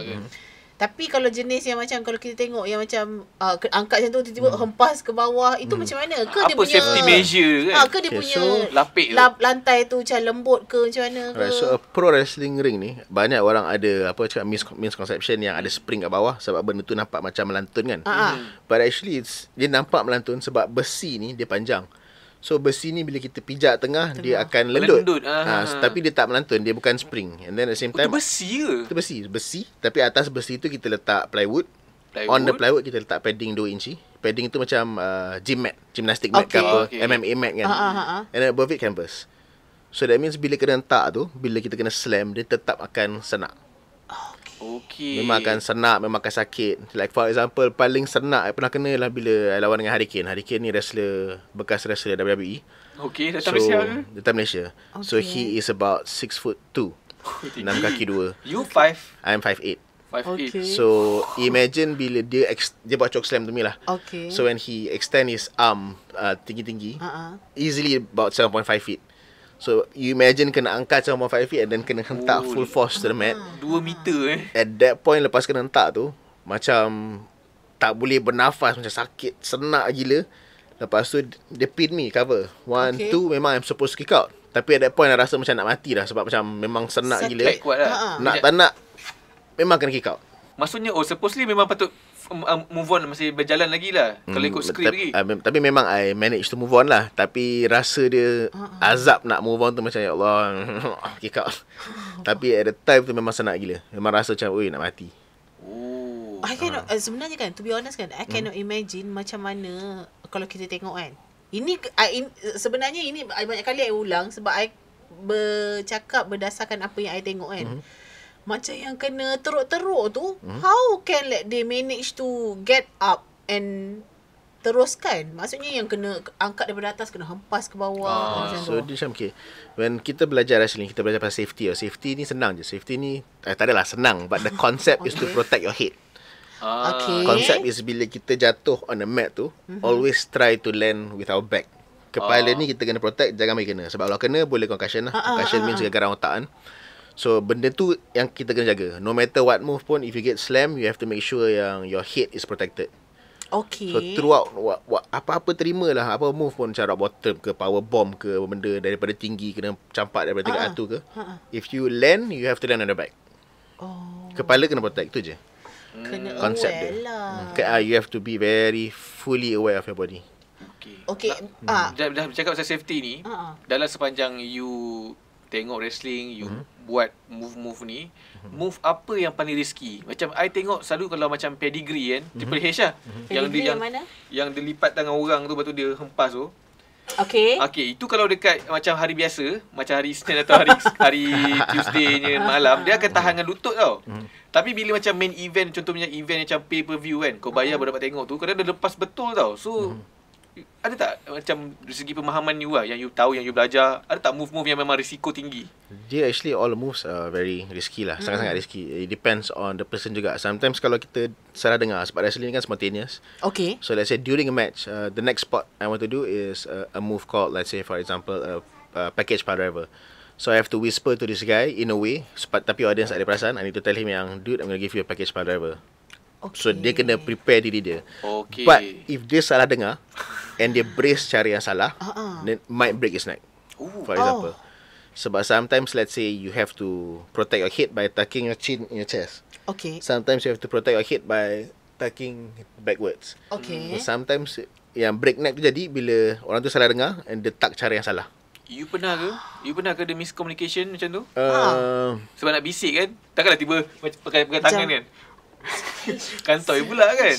Tapi kalau jenis yang macam kalau kita tengok yang macam angkat macam tu tiba-tiba hempas ke bawah, itu macam mana? Ke apa dia punya safety measure kan? Ke dia punya lapik lantai tu macam lembut ke macam mana ke? Right, so a pro wrestling ring ni banyak orang ada misconception yang ada spring kat bawah sebab benda tu nampak macam melantun kan. But actually dia nampak melantun sebab besi ni dia panjang. So besi ni bila kita pijak tengah dia akan lendut. Tapi dia tak melantun, dia bukan spring. And then at the same time itu besi ke? Itu besi. Tapi atas besi tu kita letak plywood. On the plywood kita letak padding 2 inci. Padding tu macam gym mat, gymnastic mat ke apa, MMA mat kan. And then above it canvas. So that means bila kena hentak tu, bila kita kena slam, dia tetap akan senak. Okay. Memang akan senak, memang akan sakit. Like for example, paling senak I pernah kena lah bila I lawan dengan Hurricane. Hurricane ni bekas wrestler WWE. Okay, datang Malaysia ke? Datang Malaysia. So he is about 6'2". 6 kaki 2. You 5? I'm 5'8". 5'8". So imagine bila dia buat choke slam to me lah. So when he extend his arm tinggi-tinggi, easily about 7.5 feet. So you imagine kena angkat 7.5 feet and then kena hentak full force to the mat. 2 meter At that point lepas kena hentak tu, macam tak boleh bernafas, macam sakit, senak gila. Lepas tu dia pin me cover 1, 2, memang I'm supposed to kick out. Tapi at that point I rasa macam nak mati dah sebab macam memang senak gila. Nak tak nak memang kena kick out. Maksudnya supposedly memang patut move on, masih berjalan lagi lah kalau ikut skrip lagi. Tapi memang I manage to move on lah. Tapi rasa dia azab nak move on tu macam ya Allah kick out. Tapi at the time tu memang senang gila. Memang rasa macam oi nak mati. I cannot, sebenarnya kan, to be honest kan, I cannot imagine macam mana kalau kita tengok kan. Sebenarnya ini banyak kali I ulang sebab I bercakap berdasarkan apa yang I tengok kan. Macam yang kena teruk-teruk tu, how can they manage to get up and teruskan? Maksudnya yang kena angkat daripada atas, kena hempas ke bawah. Macam so, dia macam okay. When kita belajar wrestling, kita belajar pasal safety. Safety ni senang je. Safety ni, tak adalah senang. But the concept is to protect your head. Concept is bila kita jatuh on the mat tu, always try to land with our back. Kepala ni kita kena protect, jangan bagi kena. Sebab kalau kena, boleh concussion lah. Concussion means gegaran otak kan. So benda tu yang kita kena jaga. No matter what move pun, if you get slammed, you have to make sure yang your head is protected. So throughout apa-apa terima lah, apa move pun, macam rock bottom ke, power bomb ke, benda daripada tinggi kena campak daripada tingkat atu ke, if you land, you have to land on the back. Kepala kena protect, tu je kena konsep aware dia lah. You have to be very fully aware of your body. Dah bercakap pasal safety ni, dalam sepanjang you tengok wrestling, you buat move ni, move apa yang paling risky? Macam I tengok selalu kalau macam pedigree kan, Triple H lah, yang dia lipat tangan orang tu, lepas tu dia hempas tu. Okay, itu kalau dekat macam hari biasa, macam hari Isnin atau hari Tuesday-nya malam, dia akan tahan dengan lutut tau. Tapi bila macam main event, contohnya event macam pay per view kan, kau bayar baru dapat tengok tu, kadang dia lepas betul tau. So ada tak macam dari segi pemahaman you lah, yang you tahu, yang you belajar, ada tak move-move yang memang risiko tinggi? Dia actually all the moves are very risky lah. Sangat-sangat risky. It depends on the person juga. Sometimes kalau kita salah dengar, sebab wrestling ni kan spontaneous. Okay. So let's say during a match, the next spot I want to do is a move called, let's say for example, a package power driver. So I have to whisper to this guy in a way, tapi audience tak ada perasan. I need to tell him yang, dude, I'm going to give you a package power driver. Okay. So dia kena prepare diri dia. Okay. But if dia salah dengar and dia brace cara yang salah, then might break his neck. For example. Sebab sometimes let's say you have to protect your head by tucking your chin in your chest. Okay. Sometimes you have to protect your head by tucking backwards. Okay. Sometimes yang break neck tu jadi bila orang tu salah dengar and dia tuck cara yang salah. You pernah ke ada miscommunication macam tu? Sebab nak bisik kan, takkanlah tiba pakai tangan kan. Kantoi pula kan.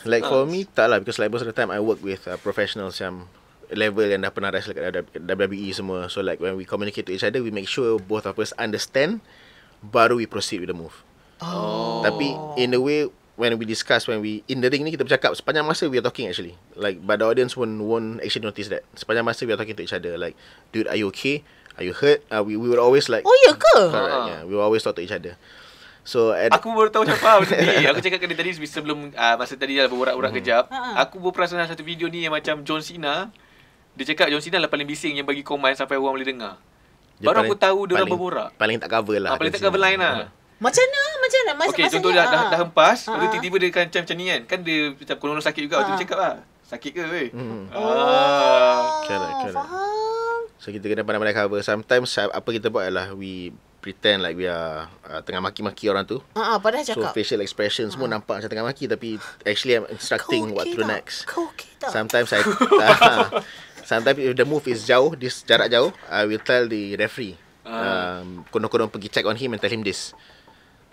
Like for me tak lah, because like most of the time I work with professionals yang level yang dah pernah wrestle kat WWE semua. So like when we communicate to each other, we make sure both of us understand, baru we proceed with the move. Tapi in a way, when we discuss, when we in the ring ni, kita bercakap sepanjang masa we are talking actually. Like, but the audience won't actually notice that. Sepanjang masa we are talking to each other. Like, dude, are you okay? Are you hurt? We will always like. Oh, ya ke? Correct, yeah. We will always talk to each other. So aku baru tahu macam faham ni. Aku cakap dengan dia tadi sebelum masa tadi dah berurak-urak kejap. Aku baru perasan satu video ni yang macam John Cena. Dia cakap John Cena lah paling bising yang bagi command sampai orang boleh dengar. Baru aku tahu dia orang berborak. Paling tak cover lah. Paling tak cover line lah. Macam mana? Okay, contoh dah hempas, lepas tu tiba-tiba dia macam ni kan. Kan dia macam konon sakit juga. Lepas tu dia cakap lah, sakit ke weh? Correct. Faham. So kita kena pandai-pandai cover. Sometimes apa kita buat adalah we pretend like we are tengah maki-maki orang tu. Padahal cakap. So facial expression semua nampak macam tengah maki, tapi actually I'm instructing what to do next. Kau okay tak? Sometimes sometimes if the move is jauh, this jarak jauh, I will tell the referee. Konon-konon pergi check on him and tell him this.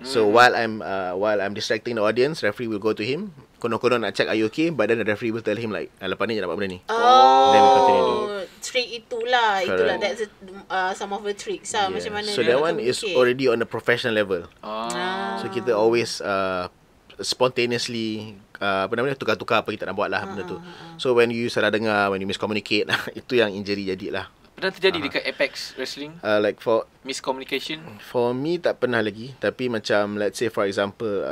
So while I'm distracting the audience, referee will go to him. Konon-konon nak check are you okay, but then the referee will tell him like, lepas ni je dapat benda ni. Then we continue to. Trick itulah. That's some of the tricks lah. Macam mana. So that one is already on the professional level. So kita always spontaneously tukar-tukar apa kita nak buat lah benda tu. So when you salah dengar, when you miscommunicate, itu yang injury jadilah. Pernah terjadi dekat Apex Wrestling? Like for miscommunication? For me tak pernah lagi. Tapi macam let's say for example,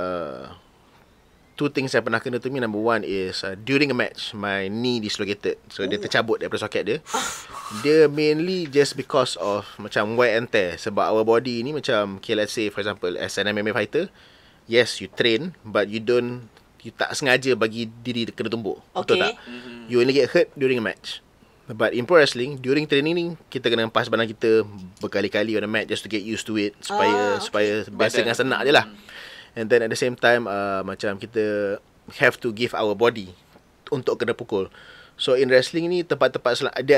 two things saya pernah kena to me. Number one is during a match, my knee dislocated. So dia tercabut daripada soket dia. Dia mainly just because of macam wear and tear. Sebab our body ni macam, okay, let's say for example as an MMA fighter, yes you train, but you tak sengaja bagi diri kena tumbuk. Betul tak? You only get hurt during a match. But in pro wrestling, during training ni, kita kena hempas badan kita berkali-kali on the mat just to get used to it, supaya biasa dengan senang je lah. And then at the same time, macam kita have to give our body untuk kena pukul. So in wrestling ni, dia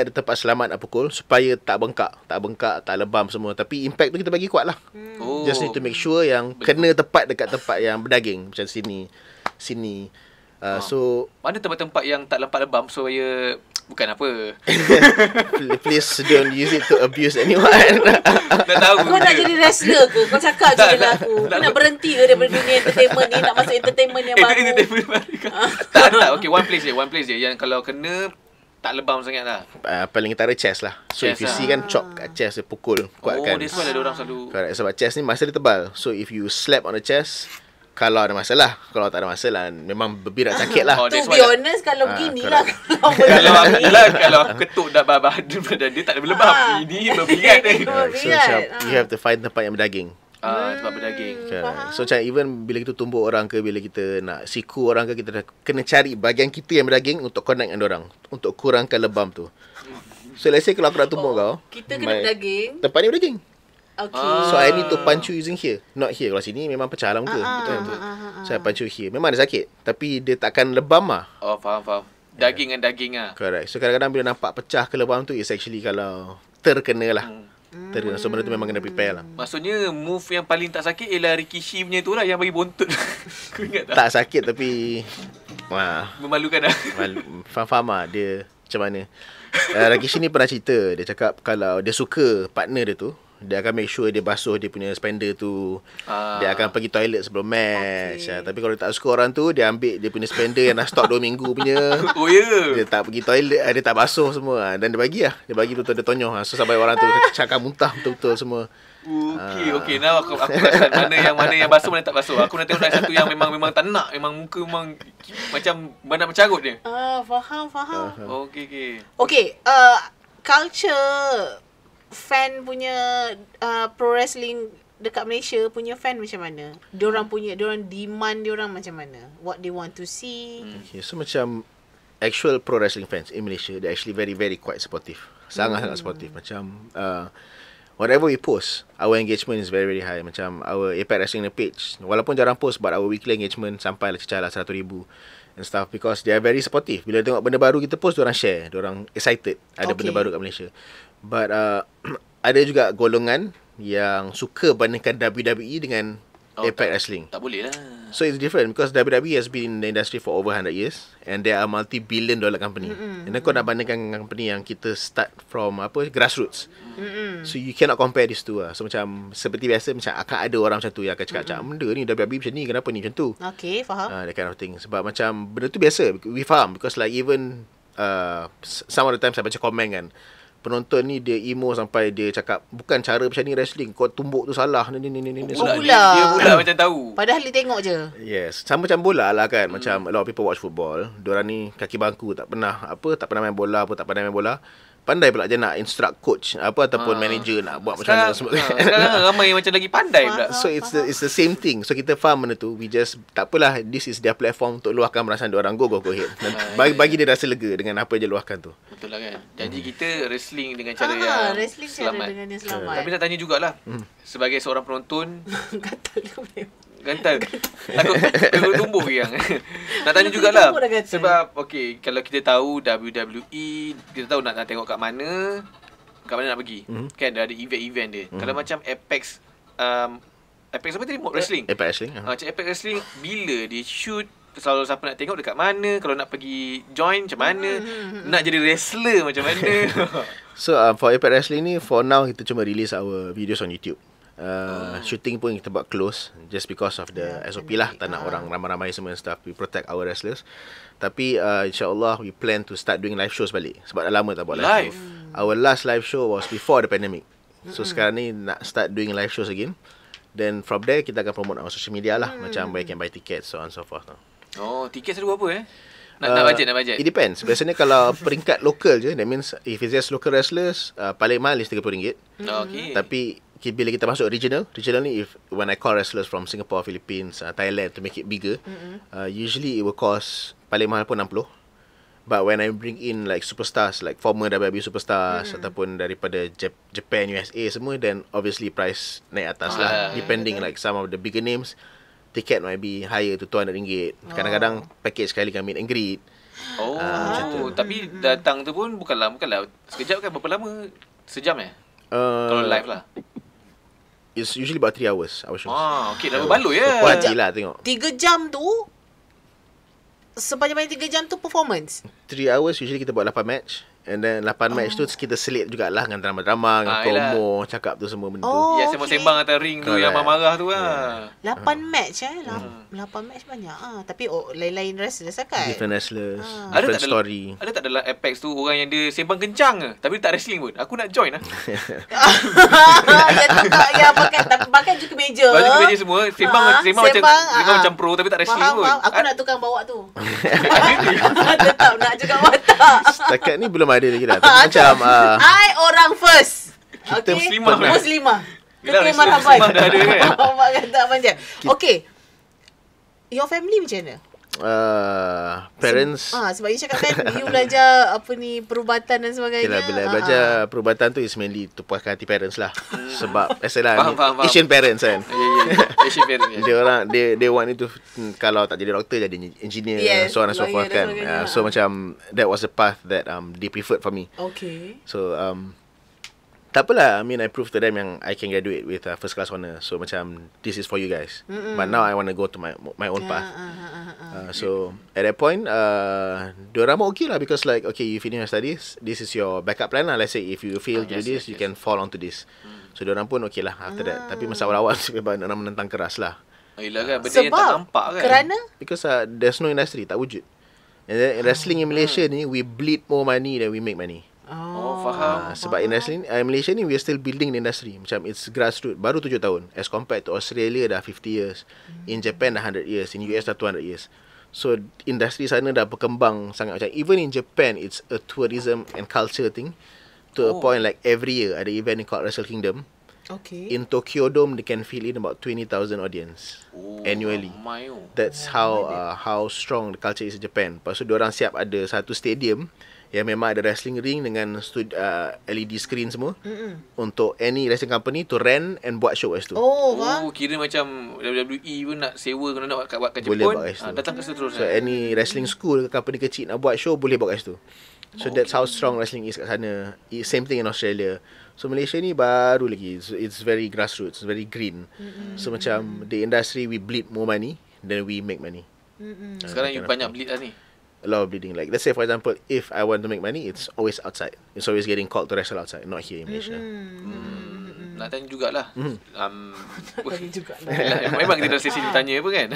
ada tempat selamat nak pukul supaya tak bengkak, tak lebam semua. Tapi impact tu kita bagi kuat lah. Just need to make sure yang kena tepat dekat tempat yang berdaging. Macam sini. So mana tempat-tempat yang tak lempat lebam supaya bukan apa. Please don't use it to abuse anyone. Dah tahu. Kau nak jadi wrestler ke? Kau cakap je dengan aku. Kau nak berhenti ke daripada dunia entertainment ni? Nak masuk entertainment yang baru? Entertainment baru. Tak. Okay, one place je. Yang kalau kena tak lebam sangat lah. Paling utara chest lah. So chest if you see kan chop kat chest dia pukul kuat kan. Dia sebab ada orang selalu. Correct. Sebab chest ni masa dia tebal. So if you slap on the chest, kalau ada masalah, kalau tak ada masalah, memang berbirak sakit lah. To be honest, kalau begini lah. Kalau aku ketuk dah badan dia tak ada berlebam. Ini berbirat ni. So you have to find tempat yang berdaging. Tempat berdaging. So macam even bila kita tumbuk orang ke, bila kita nak siku orang ke, kita dah kena cari bahagian kita yang berdaging untuk connect dengan orang, untuk kurangkan lebam tu. So let's say kalau aku nak tumbuk kau, kita kena berdaging, tempat ni berdaging. Okay. So I need to punch you using here, not here. Kalau sini memang pecah lah muka. Betul. So I punch you here. Memang ada sakit, tapi dia takkan lebam lah. Oh, faham. Daging dengan daging lah. Correct. So kadang-kadang bila nampak pecah ke lebam tu, is actually kalau terkena lah. Terkena. So benda tu memang kena prepare lah. Maksudnya move yang paling tak sakit ialah Rikishi punya tu lah, yang bagi bontot. Kau ingat tak? Tak sakit tapi memalukan lah. Faham lah dia macam mana. Rikishi ni pernah cerita. Dia cakap kalau dia suka partner dia tu, dia akan make sure dia basuh dia punya spender tu. Dia akan pergi toilet sebelum match. Tapi kalau dia tak suka orang tu, dia ambil dia punya spender yang dah stok 2 minggu punya. Dia tak pergi toilet, dia tak basuh semua. Dan dia bagi lah. Dia bagi betul-betul dia tonyoh. So sampai orang tu cakap muntah betul-betul semua. Okay. Now aku rasa mana yang basuh, mana tak basuh. Aku nak tengok satu yang memang tak nak. Memang muka memang macam banyak mencarut dia. Faham. Okay. Culture fan punya pro wrestling dekat Malaysia punya fan macam mana? Diorang demand diorang macam mana? What they want to see? Okay, so macam actual pro wrestling fans in Malaysia, they're actually very very quite supportive. Sangat-sangat supportive. Macam whatever we post, our engagement is very very high. Macam our Apex Wrestling page, walaupun jarang post, but our weekly engagement sampai lah cecah lah 100,000 and stuff, because they are very supportive. Bila tengok benda baru kita post, diorang share, diorang excited ada benda baru kat Malaysia. But ada juga golongan yang suka bandingkan WWE dengan Apex Wrestling. Tak boleh lah. So it's different because WWE has been in the industry for over 100 years and they are a multi-billion dollar company. And then kau nak bandingkan dengan company yang kita start from grassroots. So you cannot compare these two lah. So macam seperti biasa, macam akan ada orang macam tu yang akan cakap benda ni WWE macam ni, kenapa ni macam tu. Okay, faham. That kind of thing. Sebab macam benda tu biasa. We faham because like even some of the times saya baca komen kan, penonton ni dia emo sampai dia cakap bukan cara macam ni wrestling, kau tumbuk tu salah ni. Dia pula macam tahu. Padahal dia tengok je. Yes, sama macam bola lah kan. Macam a lot of people watch football, diorang ni kaki bangku, tak pernah main bola, pandai pula je nak instruct coach ataupun manager nak buat macam mana semua. Sekarang ramai macam lagi pandai pula. So it's the same thing. So kita faham benda tu. We just tak apalah, this is their platform untuk luahkan perasaan diorang. Go ahead. Bagi dia rasa lega dengan apa yang dia luahkan tu. Betul lah kan. Janji kita wrestling dengan cara yang wrestling selamat. Dengan yang selamat. Tapi nak tanya jugalah, sebagai seorang penonton, Gantal. Takut tumbuh yang. Nak tanya jugalah. Sebab kalau kita tahu WWE, kita tahu nak tengok kat mana nak pergi. Kan dah ada event-event dia. Kalau macam Apex apa tadi? Wrestling. Apex Wrestling. Macam Apex Wrestling, bila dia shoot, selalu siapa nak tengok dekat mana, kalau nak pergi join macam mana, nak jadi wrestler macam mana. So for Apex Wrestling ni, for now kita cuma release our videos on YouTube. Shooting pun kita buat close just because of the SOP lah. Tak nak orang ramai-ramai semua and stuff. We protect our wrestlers. Tapi insyaAllah we plan to start doing live shows balik. Sebab dah lama tak buat live show. Our last live show was before the pandemic. So sekarang ni nak start doing live shows again. Then from there kita akan promote our social media lah. Macam where you can buy tickets, so on so forth. Tiket selalu berapa Nak bajet? It depends. Biasanya kalau peringkat local je, that means if it's just local wrestlers, paling mahal is RM30. Tapi bila kita masuk regional ni, when I call wrestlers from Singapore, Philippines, Thailand to make it bigger, usually it will cost paling mahal pun RM60. But when I bring in like superstars, like former WWE superstars ataupun daripada Japan, USA semua, then obviously price naik atas lah. Depending like some of the bigger names, tiket might be higher to RM200. Kadang-kadang package sekali kan meet and greet. Tapi datang tu pun bukanlah sekejap kan, berapa lama? Sejam kalau live lah. It's usually about 3 hours our shows. Dah berbaloi Puas hati lah tengok. 3 jam tu, sepanjang 3 jam tu performance. 3 hours usually kita buat 8 match. And then 8 match tu kita selit jugalah dengan drama-drama, dengan promo, cakap tu semua benda tu. Sembang-sembang atas ring tu yang marah tu lah. 8 match 8 match banyak tapi lain-lain wrestlers kan. Different wrestlers, different story. Ada tak dalam Apex tu orang yang dia sembang kencang ke tapi tak wrestling pun? Aku nak join lah. Pakai juga meja. Baju kemeja semua, sembang macam pro tapi tak wrestling pun. Aku nak tukang bawa tu. Tetap nak juga watak. Setakat ni belum ada lagi dah. Macam I orang first. Kita Muslimah. Ketua marhaban. Dah ada kan. Mak kata panjang. Okay. Your family macam mana? Parents. Sebab you cakap kan you belajar perubatan dan sebagainya. Okay lah, bila belajar perubatan tu is mainly to puaskan hati parents lah. Sebab faham. Asian parents kan. Asian parents. Dia want itu, kalau tak jadi doktor jadi engineer, so on and so forth kan. So macam that was the path that they preferred for me. Okay. So tak apalah. I mean, I prove to them yang I can graduate with first class honour. So macam, this is for you guys. But now I want to go to my own path. So at that point, diorang pun okay lah, because like, okay, you finish your studies, this is your backup plan lah. Let's say if you fail to do this, you can fall onto this. So diorang pun okay lah after that. Tapi masa awal-awal memang diorang menentang keras lah. Yelah kan, benda yang tak nampak kan. Kerana? Because there's no industry, tak wujud. And then wrestling in Malaysia ni, we bleed more money than we make money. Faham. Sebab in wrestling, Malaysia ni, we are still building the industry. Macam it's grassroots, baru 7 tahun. As compared to Australia dah 50 years. In Japan dah 100 years. In US dah 200 years. So industri sana dah berkembang sangat. Macam even in Japan, it's a tourism and culture thing. To a point like every year ada event called Wrestle Kingdom. Okay. In Tokyo Dome, they can fill in about 20,000 audience annually. That's how strong the culture is in Japan. Lepas tu diorang siap ada satu stadium yang memang ada wrestling ring dengan LED screen semua untuk any wrestling company to rent and buat show kat situ. Kira macam WWE pun nak sewa kalau nak buat kat boleh Jepun, buat kat situ. datang kat situ terus. So any wrestling school, company kecil nak buat show, boleh buat kat situ. So that's how strong wrestling is kat sana. Same thing in Australia. So Malaysia ni baru lagi. So it's very grassroots, very green. So macam the industry, we bleed more money than we make money. Sekarang you banyak bleed lah ni. A lot of bleeding. Like let's say for example, if I want to make money, it's always outside. It's always getting called to wrestle outside, not here in Malaysia. Nak tanya jugalah. Tanya jugalah. Memang kita dalam sesi ni tanya apa kan.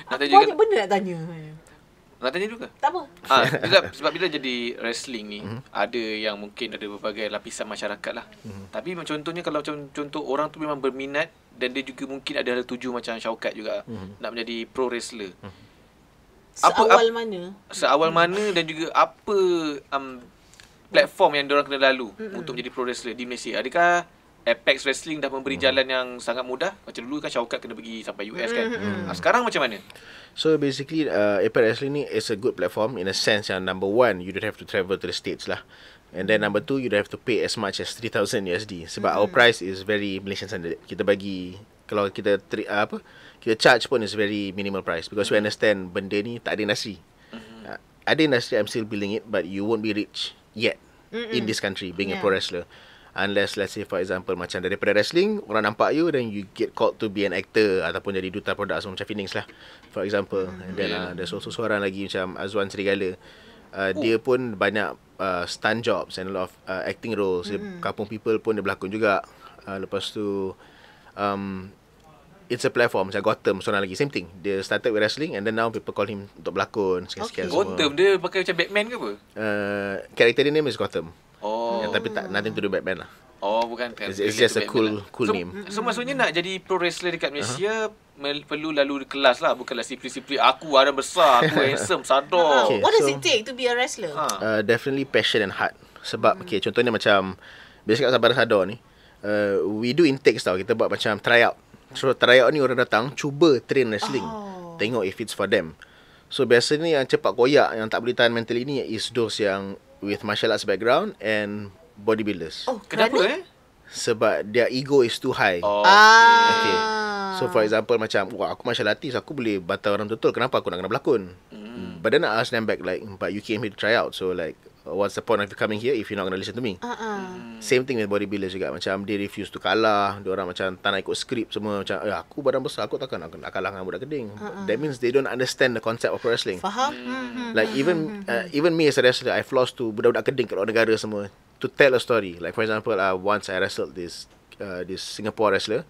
Nak tanya banyak benda nak tanya. Nak tanya juga? Tak apa. Sebab bila jadi wrestling ni, ada yang mungkin ada berbagai lapisan masyarakat lah. Tapi contohnya kalau contoh orang tu memang berminat dan dia juga mungkin ada tuju macam Syaukat juga nak menjadi pro wrestler. Seawal mana dan juga apa platform yang diorang kena lalu untuk menjadi pro wrestler di Malaysia? Adakah Apex Wrestling dah memberi jalan yang sangat mudah? Macam dulu kan Syaukat kena pergi sampai US kan. Sekarang macam mana? So basically Apex Wrestling ni is a good platform in a sense yang number one, you don't have to travel to the States lah. And then number two, you don't have to pay as much as 3,000 USD. Sebab our price is very Malaysian standard. Kita bagi, kalau kita kita charge pun is very minimal price. Because we understand benda ni tak ada industri. Ada industry, I'm still building it, but you won't be rich yet in this country being a pro wrestler. Unless let's say for example macam daripada wrestling, orang nampak you, then you get called to be an actor ataupun jadi duta produk macam Phoenix lah, for example. And then there's also seorang lagi macam Azwan Serigala. Dia pun banyak stunt jobs and a lot of acting roles. Kampung People pun dia berlakon juga. Lepas tu it's a platform macam Gotham, seorang lagi same thing. Dia started with wrestling and then now people call him untuk berlakon sekian-sekian semua. Gotham dia pakai macam Batman ke apa? Character dia name is Gotham. Tapi tak nothing to do Batman lah. Bukan. It's just a cool name. So maksudnya nak jadi pro wrestler dekat Malaysia perlu lalu kelas lah. Bukanlah sipri-sipri aku badan besar, aku handsome, sadar. What does it take to be a wrestler? Definitely passion and heart. Sebab contohnya macam biasa kat Sabah Sadar ni, we do intakes tau. Kita buat macam tryout. So tryout ni orang datang cuba train wrestling, tengok if it's for them. So biasanya yang cepat koyak, yang tak boleh tahan mentally ni is those yang with martial arts background and bodybuilders. Kenapa Sebab their ego is too high. Okay. So for example macam, aku martial artist, aku boleh batal orang betul, kenapa aku nak kena berlakon? But then I ask them back like, but you came here to try out, so like what's the point of you coming here if you're not going to listen to me? Same thing with bodybuilders juga. Macam they refuse to kalah. Diorang macam tak nak ikut skrip semua. Macam aku badan besar, aku takkan nak kalah dengan budak keding. That means they don't understand the concept of wrestling. Faham? Like even me as a wrestler, I've lost to budak-budak keding kat luar negara semua to tell a story. Like for example, once I wrestled this Singapore wrestler.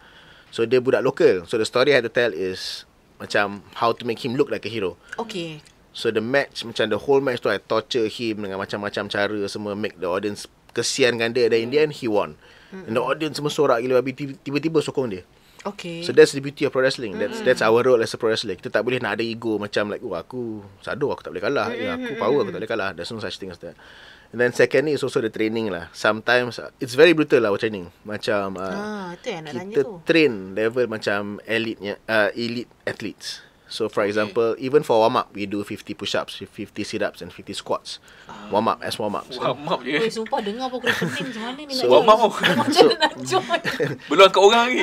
So dia budak local. So the story I had to tell is macam how to make him look like a hero. Okay. So the match, macam the whole match tu I torture him dengan macam-macam cara semua, make the audience kesiankan dia. Dan in the end he won. And the audience semua sorak gila, tiba-tiba sokong dia. Okay. So that's the beauty of pro wrestling. That's our role as a pro wrestler. Kita tak boleh nak ada ego macam like, aku sado, aku tak boleh kalah. Aku power, aku tak boleh kalah. There's no such thing as that. And then secondly is also the training lah. Sometimes it's very brutal lah our training. Macam itu yang nak tanya kita tu. train level macam elite athletes. So for example, even for warm up, we do 50 push-ups, 50 sit-ups and 50 squats. Warm up as warm up. Warm up je. Sumpah dengar apa kena pening macam mana ni. So, warm up. Macam mana nak join. Belum kat orang lagi.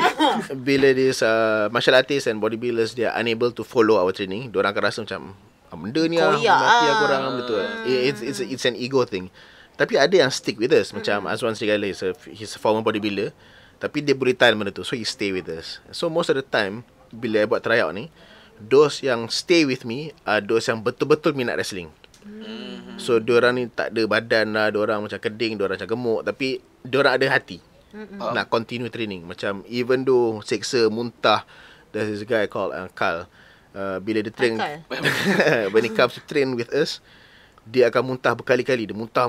Bila this martial artists and bodybuilders, they are unable to follow our training, diorang akan rasa macam benda ni mati aku orang betul. It's an ego thing. Tapi ada yang stick with us. Macam Azwan Serigala, he's a former bodybuilder. Tapi dia boleh tahan benda tu. So he stay with us. So most of the time, bila I buat tryout ni, those yang stay with me are those yang betul-betul minat wrestling. So diorang ni tak ada badan lah, diorang macam keding, diorang macam gemuk, tapi diorang ada hati nak continue training. Macam even though seksa, muntah, there's this guy called Carl. Bila dia train when he comes to train with us, dia akan muntah berkali-kali. Dia muntah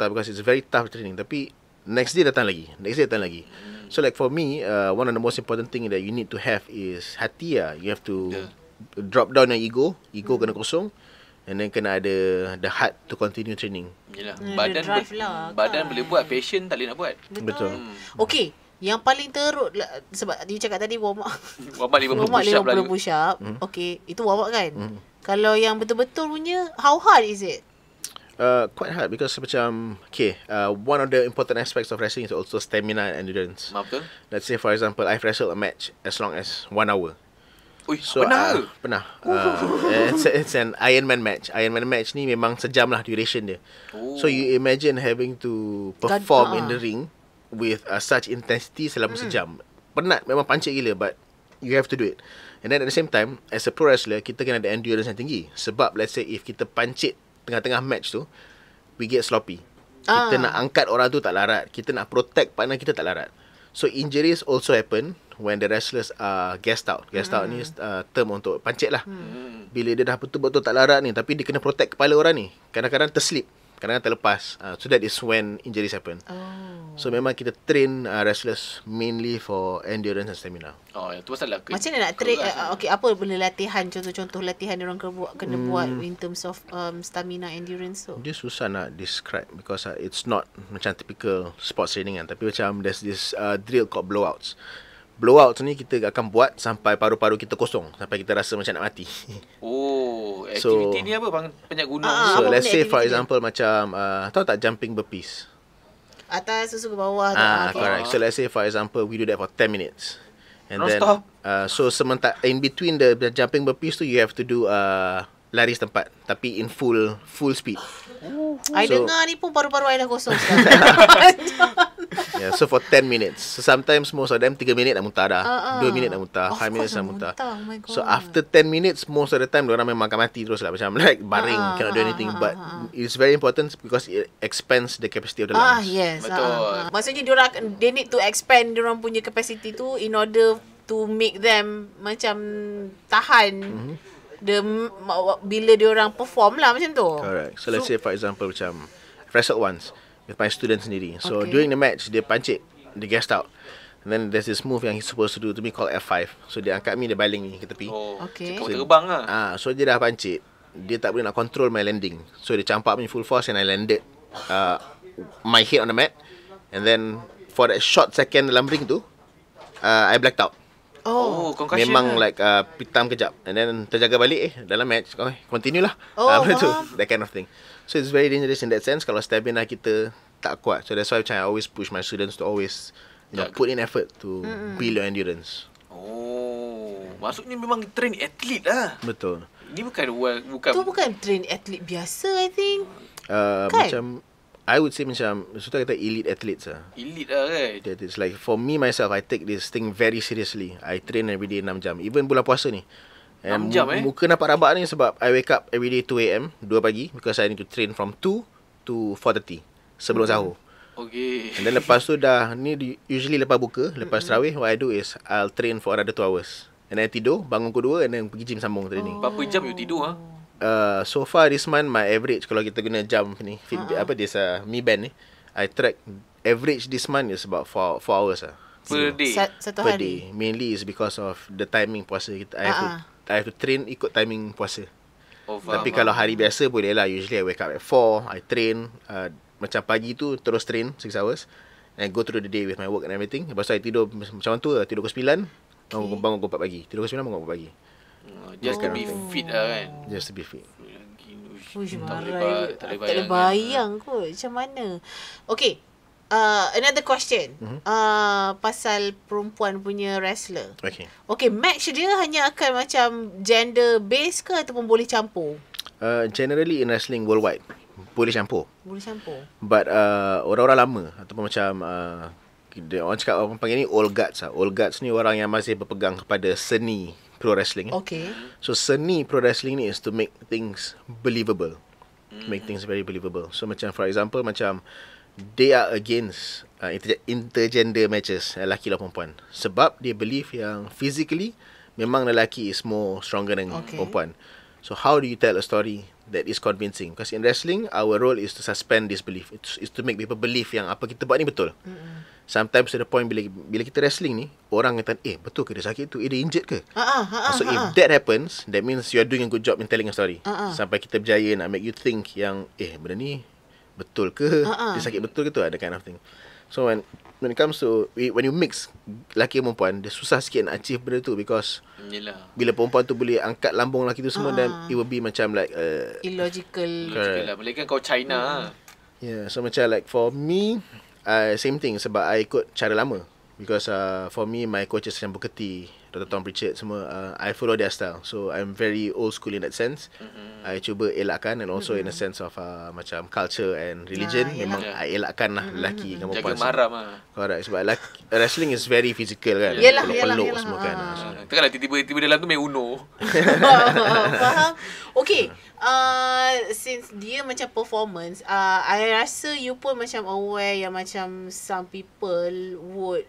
because it's very tough training. Tapi next day datang lagi. So like for me, one of the most important thing that you need to have is hati lah. You have to drop down your ego kena kosong, and then kena ada the heart to continue training. Yelah, badan boleh buat, passion tak boleh nak buat. Betul. Okay, yang paling teruk lah, sebab dia cakap tadi warm up 50 push up. Okay, itu warm up kan. Kalau yang betul-betul punya, how hard is it? Quite hard because macam one of the important aspects of wrestling is also stamina and endurance. Betul. Let's say for example, I've wrestled a match as long as 1 hour. So, pernah. It's an Ironman match. Ironman match ni memang sejam lah duration dia. So you imagine having to perform in the ring with such intensity selama sejam. Penat, memang pancit gila, but you have to do it. And then at the same time, as a pro wrestler, kita kena ada endurance yang tinggi. Sebab let's say if kita pancit tengah-tengah match tu, we get sloppy. Kita nak angkat orang tu tak larat. Kita nak protect partner kita tak larat. So injuries also happen when the wrestlers are gassed out. Gassed out ni term untuk pancit lah. Bila dia dah betul-betul tak larat ni, tapi dia kena protect kepala orang ni, kadang-kadang terslip, kadang-kadang terlepas. So that is when injuries happen. So memang kita train wrestlers mainly for endurance and stamina. Itu pasal lah. Macam mana nak train? Okay, apa boleh latihan? Contoh-contoh latihan orang kena buat in terms of stamina endurance tu. Dia susah nak describe because it's not macam typical sports training kan. Tapi macam there's this drill called blowouts. Blowouts ni kita akan buat sampai paru-paru kita kosong, sampai kita rasa macam nak mati. Aktiviti ni apa bang? Banyak guna. So let's say for example macam tahu tak jumping burpees? Atas susu ke bawah. Correct. So let's say for example we do that for 10 minutes. And non-stop. Then so sementara in between the jumping burpees tu, you have to do lari setempat tapi in full speed. I dengar ni pun paru-paru I dah kosong sekarang. Yeah, so for 10 minutes. So sometimes most of them 3 minit dah muntah dah. 2 minit dah muntah, 5 minutes dah muntah. So after 10 minutes, most of the time diorang memang akan mati terus lah. Macam like baring, cannot do anything. But it's very important because it expands the capacity of the lungs. Yes. Betul. Maksudnya they need to expand diorang punya capacity tu in order to make them macam tahan bila diorang perform lah macam tu. Correct. So let's say for example macam wrestled once with my students sendiri. So during the match, dia pancit, dia gassed out. And then there's this move yang he's supposed to do to me called F5. So dia angkat me, dia baling me ke tepi. So terbang lah. So dia dah pancit, dia tak boleh nak control my landing. So dia campak me full force and I landed my head on the mat. And then for that short second dalam ring tu, I blacked out. Memang like pitam kejap. And then terjaga balik dalam match, continue lah. That kind of thing. So it's very dangerous in that sense kalau stamina kita tak kuat. So that's why I always push my students to always put in effort to build your endurance. Maksudnya memang train atlet lah. Betul. Ini bukan tu bukan train atlet biasa, I think. Macam I would say macam sudah kata elite athletes lah. Elite lah kan. That is like for me myself, I take this thing very seriously. I train every day 6 jam. Even bulan puasa ni. 6 jam muka nampak rabak ni sebab I wake up every day 2 AM 2 pagi because I need to train from 2 to 4:30 sebelum sahur. Okay. And then lepas tu dah ni usually lepas buka, lepas tarawih, what I do is I'll train for another 2 hours. And then tidur, bangun pukul 2 and then pergi gym sambung training. Berapa jam you tidur So far this month my average kalau kita guna jam ni this Mi Band ni, I track average this month is about 4 hours per day. Satu hari. Mainly is because of the timing puasa kita. I have to train ikut timing puasa. Tapi kalau hari biasa boleh lah. Usually I wake up at 4, I train macam pagi tu terus train 6 hours and go through the day with my work and everything. Lepas tu I tidur macam tu, tidur pukul 9, bangun pukul 4 pagi. Tidur pukul 9, bangun pukul pagi. Just to be fit lah kan. Just to be fit. Tak boleh bayang kot macam mana. Okay, another question. Pasal perempuan punya wrestler. Okay, match dia hanya akan macam gender based ke ataupun boleh campur? Generally in wrestling worldwide, boleh campur. But orang-orang lama ataupun macam orang cakap, orang panggil ni old guards lah. Old guards ni orang yang masih berpegang kepada seni pro wrestling. So seni pro wrestling ni is to make things believable. Make things very believable. So macam for example, macam they are against intergender matches, lelaki lawan perempuan, sebab dia believe yang physically memang lelaki is more stronger than perempuan. So how do you tell a story that is convincing? Because in wrestling, our role is to suspend this belief. It's to make people believe yang apa kita buat ni betul. Sometimes to the point bila kita wrestling ni, orang kata, betul ke dia sakit tu? Dia injured ke? So if that happens, that means you are doing a good job in telling a story. Sampai kita berjaya nak make you think yang benda ni betul ke? Dia sakit betul ke tu? Ada kind of thing. So when it comes to, when you mix lelaki dan perempuan, dia susah sikit nak achieve benda tu, because bila perempuan tu boleh angkat lambung lelaki tu semua, then it will be macam like illogical lah. Boleh kan kau China. So macam like for me, same thing, sebab I ikut cara lama. Because for me, my coaches macam Booker T, Dr. Tom Pritchard semua, I follow their style. So I'm very old school in that sense. I cuba elakkan, and also in a sense of macam culture and religion, memang I elakkan lah lelaki dengan perempuan. Jaga maram lah. Correct. Sebab wrestling is very physical kan. Peluk semua kan. Takkanlah tiba-tiba dalam tu main Uno. Faham? Okay. Since dia macam performance, I rasa you pun macam aware yang macam some people would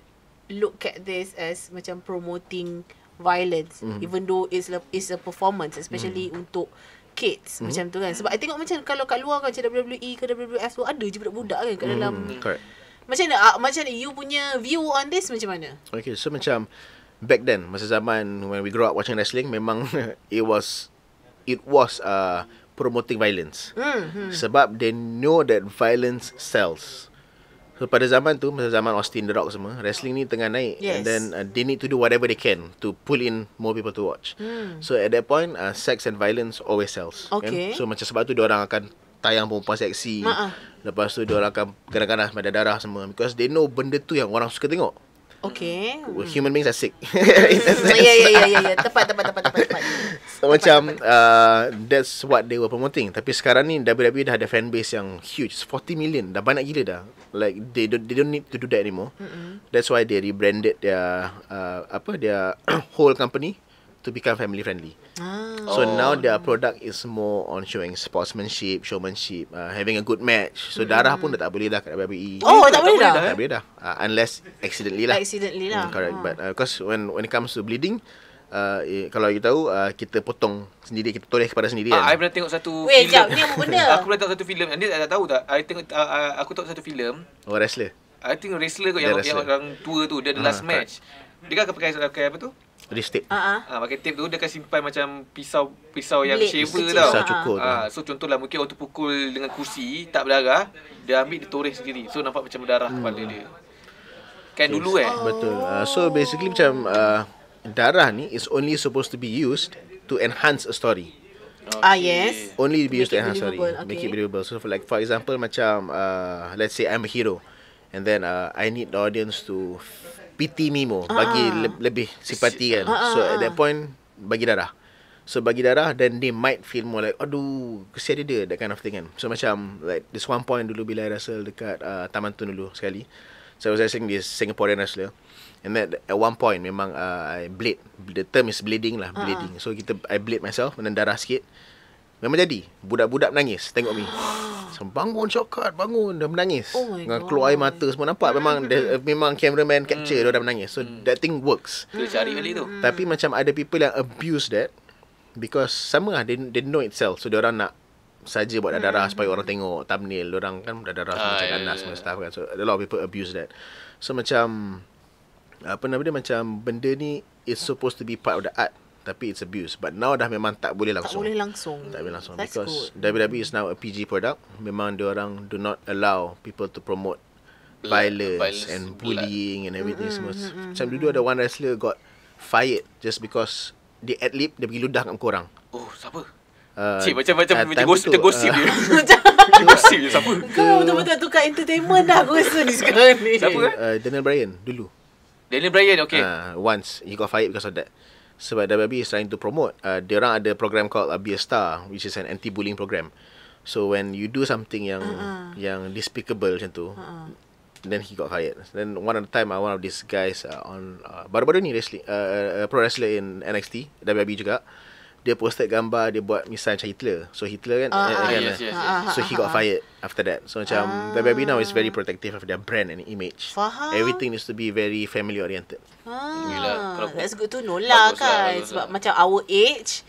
look at this as macam promoting violence, even though it's a performance, especially untuk kids, macam tu kan. Sebab I tengok macam kalau kat luar kan, macam WWE ke WWF tu, ada je budak-budak kan kat dalam. Correct. Macam mana you punya view on this, macam mana? Okay, so macam back then, masa zaman when we grow up watching wrestling, memang it was promoting violence. Sebab they know that violence sells. So pada zaman tu, masa zaman Austin, The Rock semua, wrestling ni tengah naik. And then they need to do whatever they can to pull in more people to watch. So at that point, sex and violence always sells. Kan? So macam sebab tu diorang akan tayang perempuan seksi. Lepas tu diorang akan ganas-ganas pada darah semua, because they know benda tu yang orang suka tengok. Human beings are sick. Ya. Tepat. So macam that's what they were promoting. Tapi sekarang ni WWE dah ada fan base yang huge, 40 million, dah banyak gila dah. Like they don't need to do that anymore. That's why they rebranded their their whole company to become family friendly. So now their product is more on showing sportsmanship, showmanship, having a good match. So darah pun dah tak boleh dah kat WWE. Tak boleh dah? Tak boleh dah. Unless accidentally lah. Correct. But because when it comes to bleeding, kalau you tahu, kita potong sendiri, kita toreh kepada sendiri kan. I pernah tengok satu filem. Jap, ni apa benda? Aku pernah tengok satu filem. Anda tak tahu tak? Aku tengok satu filem. Wrestler. I think wrestler kot, yang orang tua tu, dia the last match. Dia kan pakai apa tu? Tape. Pakai tape tu, dia akan simpan macam pisau yang shaver tau. Pisau cukur tu. So contohlah, mungkin waktu pukul dengan kursi tak berdarah, dia ambil, dia toreh sendiri. So nampak macam berdarah kepala dia. Kan dulu Betul. So basically macam darah ni is only supposed to be used to enhance a story. Yes. Only be used to enhance story. Make it believable. So for example, macam let's say I'm a hero, and then I need the audience to pity me more, bagi lebih simpati kan. So at that point, bagi darah. So bagi darah, then they might feel more like, aduh, kesian dia, that kind of thing kan. So macam like this one point dulu bila I wrestle dekat Taman Tun dulu sekali. So I was wrestling this Singaporean wrestler, and then at one point memang I bleed. The term is bleeding lah, bleeding. So I bleed myself, and then darah sikit. Memang jadi budak-budak menangis tengok me. So, bangun shortcut, bangun, dah menangis. Dengan keluar air mata semua, nampak memang cameraman capture dia dah menangis. So that thing works. Kita cari kali tu. Tapi macam ada people yang abuse that, because sama lah, they know itself. So diorang nak saja buat darah supaya orang tengok thumbnail, diorang kan darah semua macam ganas semua stuff kan. So a lot of people abuse that. So macam macam benda ni is supposed to be part of the art, tapi it's abuse. But now dah memang tak boleh langsung. Tak boleh langsung. Because WWE is now a PG product. Memang diorang do not allow people to promote violence and bullying and everything semua. Macam dulu ada one wrestler got fired just because dia ad-lib, dia pergi ludah kat muka orang. Oh, siapa? Macam gosip dia. Gosip dia siapa? Kau betul-betul tukar entertainment dah aku rasa ni sekarang ni. Siapa kan? Daniel Bryan dulu. Daniel Bryan, okay. Once he got fired because of that. Sebab WWE is trying to promote, diorang ada program called Be a Star, which is an anti-bullying program. So when you do something yang despicable macam tu, then he got fired. Then one of the time, one of these guys on baru-baru ni wrestling, pro wrestler in NXT, WWE juga, dia posted gambar dia buat misal macam Hitler. So Hitler kan, yes. so he got fired after that. So macam WWE now is very protective of their brand and image. Faham. Everything needs to be very family oriented. That's good to know lah kan. Sebab macam our age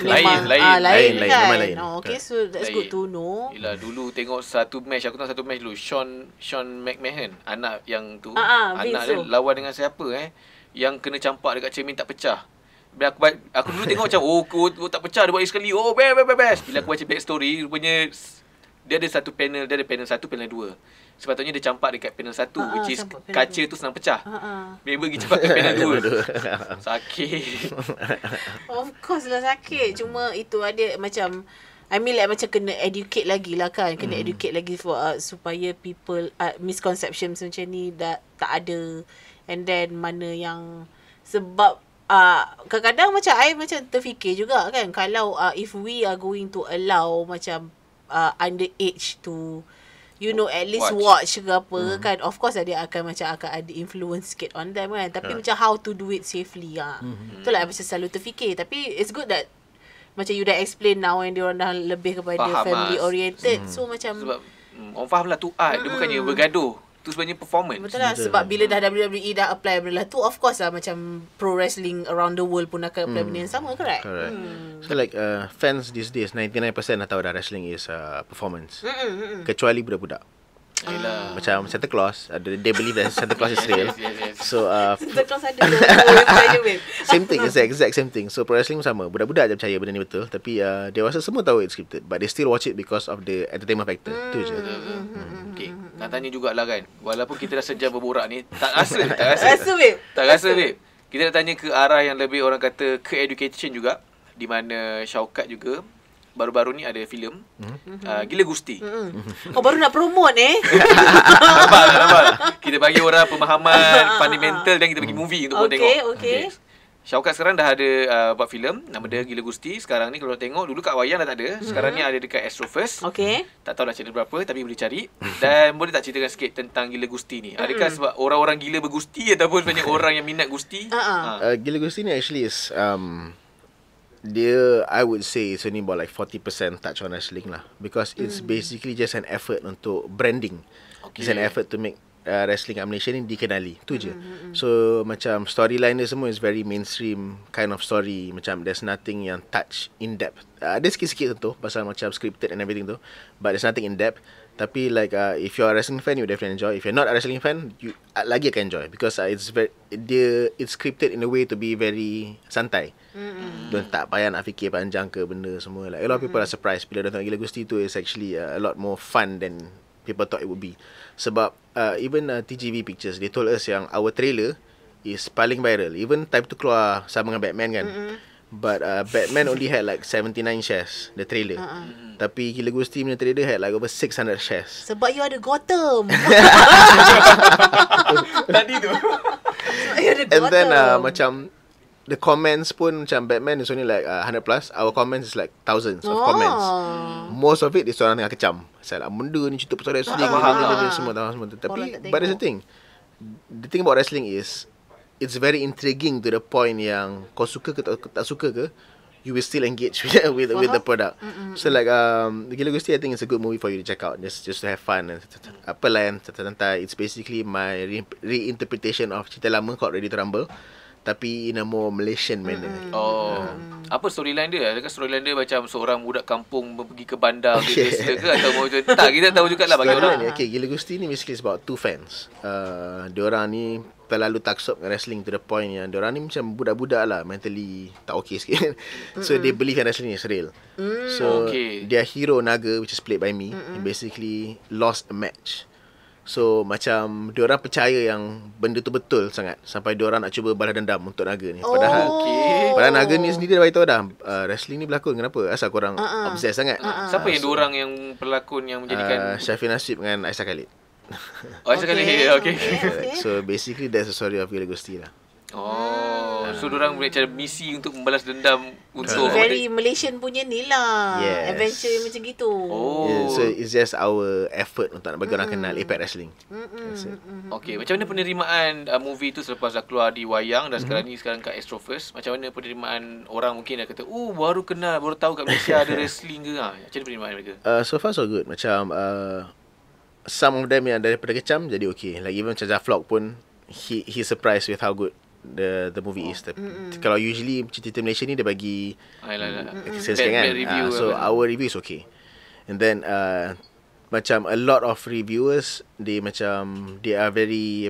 Lain kan. Okay, so that's good to know. Yelah, dulu tengok satu match, aku tengok satu match dulu, Sean McMahon, anak yang tu, anak dia lawan dengan siapa yang kena campak dekat cermin tak pecah. Bila aku dulu tengok macam tak pecah, dia buat sekali, best. Bila aku baca back story, rupanya dia ada satu panel, dia ada panel 1, panel 2. Sepatutnya dia campak dekat panel 1, which is kaca tu senang pecah. Dia pergi campak kat panel 2. Sakit. Of course lah sakit. Cuma itu ada macam, I mean like macam kena educate lagi lah kan. Kena educate lagi for supaya people misconceptions macam ni tak ada. And then mana yang sebab kadang-kadang macam I macam terfikir juga kan, kalau if we are going to allow macam underage to at least watch ke apa kan, of course dia akan ada influence sikit on them kan, tapi macam how to do it safely itulah macam selalu terfikir. Tapi it's good that macam you dah explain now and diorang dah lebih kepada family oriented. So macam sebab orang faham lah tu art, dia bukannya bergaduh, tu sebenarnya performance. Betul lah. Sebab bila dah WWE dah apply benda lah tu, of course lah macam pro wrestling around the world pun akan apply benda yang sama, correct? So like fans these days 99% dah tahu dah wrestling is performance. Kecuali budak-budak. Macam Santa Claus, they believe that Santa Claus is real. Yes. So Santa Claus ada same thing, it's the exact same thing. So pro wrestling sama, budak-budak je percaya benda ni betul, tapi dewasa semua tahu it's scripted, but they still watch it because of the entertainment factor. Tu je. Okay, nak tanya jugalah kan, walaupun kita dah sejam berborak ni, tak rasa babe. Kita nak tanya ke arah yang lebih orang kata ke education juga, di mana Syaukat juga baru-baru ni ada filem Gila Gusti. Baru nak promote nampak. Kita bagi orang pemahaman fundamental dan kita bagi movie untuk orang tengok. Okay. Syaukat sekarang dah ada buat filem, nama dia Gila Gusti. Sekarang ni kalau tengok, dulu kat Wayang dah tak ada. Sekarang ni ada dekat Astro First. Tak tahu dah channel berapa, tapi boleh cari. Dan boleh tak ceritakan sikit tentang Gila Gusti ni? Adakah sebab orang-orang gila bergusti ataupun sebenarnya orang yang minat gusti? Gila Gusti ni actually is dia, I would say it's only about like 40% touch on wrestling lah, because it's basically just an effort untuk branding. It's an effort to make wrestling kat Malaysia ni dikenali. Tu je. So macam storyline dia semua is very mainstream kind of story. Macam there's nothing yang touch in depth. Ada sikit-sikit tentu pasal macam scripted and everything tu, but there's nothing in depth. Tapi like if you're a wrestling fan, you definitely enjoy. If you're not a wrestling fan, you lagi akan enjoy, because it's scripted in a way to be very santai. Don't tak payah nak fikir panjang ke benda semua. Like a lot of people are surprised bila tengok Gila Gusti tu is actually a lot more fun than people thought it would be. Sebab even TGV Pictures, they told us yang our trailer is paling viral. Even time tu keluar sama dengan Batman kan. But Batman only had like 79 shares, the trailer. Tapi Gila Gusti punya trailer had like over 600 shares. Sebab you ada Gotham. Tadi tu. And then macam the comments pun macam Batman is only like 100 plus. Our comments is like thousands of comments. Most of it is orang tengah kecam. Salah benda ni cerita pasal wrestling, semua. Tapi but there's the thing. The thing about wrestling is it's very intriguing to the point yang kau suka ke tak suka ke, you will still engage with the product. So like Gila Gusti, I think it's a good movie for you to check out, just to have fun and apa lah yang it's basically my reinterpretation of cerita lama called Ready to Rumble, tapi in a more Malaysian manner. Apa storyline dia? Adakah storyline dia macam seorang budak kampung pergi ke bandar ke atau macam tak, kita tahu jugalah bagi orang. Okay, Gila Gusti ni basically is about two fans. Diorang ni terlalu taksub dengan wrestling to the point yang diorang ni macam budak-budak lah, mentally tak okay sikit. So they believe that wrestling is real. So their hero Naga, which is played by me, he basically lost a match. So macam diorang percaya yang benda tu betul sangat, sampai diorang nak cuba balas dendam untuk Naga ni. Padahal Naga ni sendiri dah beritahu dah, wrestling ni berlakon kenapa, asal korang obsessed sangat. Siapa yang diorang yang pelakon yang menjadikan Syafiq Nasib dengan Aisyah Khalid. Aisyah Khalid. Okay. So basically that's the story of Gila Gusti lah. So diorang macam misi untuk membalas dendam untuk very Malaysian punya ni lah. Adventure macam gitu. So it's just our effort untuk nak bagi orang kenal Apex Wrestling. Okay, macam mana penerimaan movie tu selepas dah keluar di wayang dan sekarang kat Astro-First? Macam mana penerimaan orang mungkin dah kata, baru kenal, baru tahu kat Malaysia ada wrestling ke? Macam mana penerimaan mereka? So far so good. Macam some of them yang daripada kecam jadi okay. Like even macam Zaflok pun he surprised with how good the movie is. Kalau usually cerita Malaysia ni dia bagi bad review, so our review is okay. And then macam a lot of reviewers they are very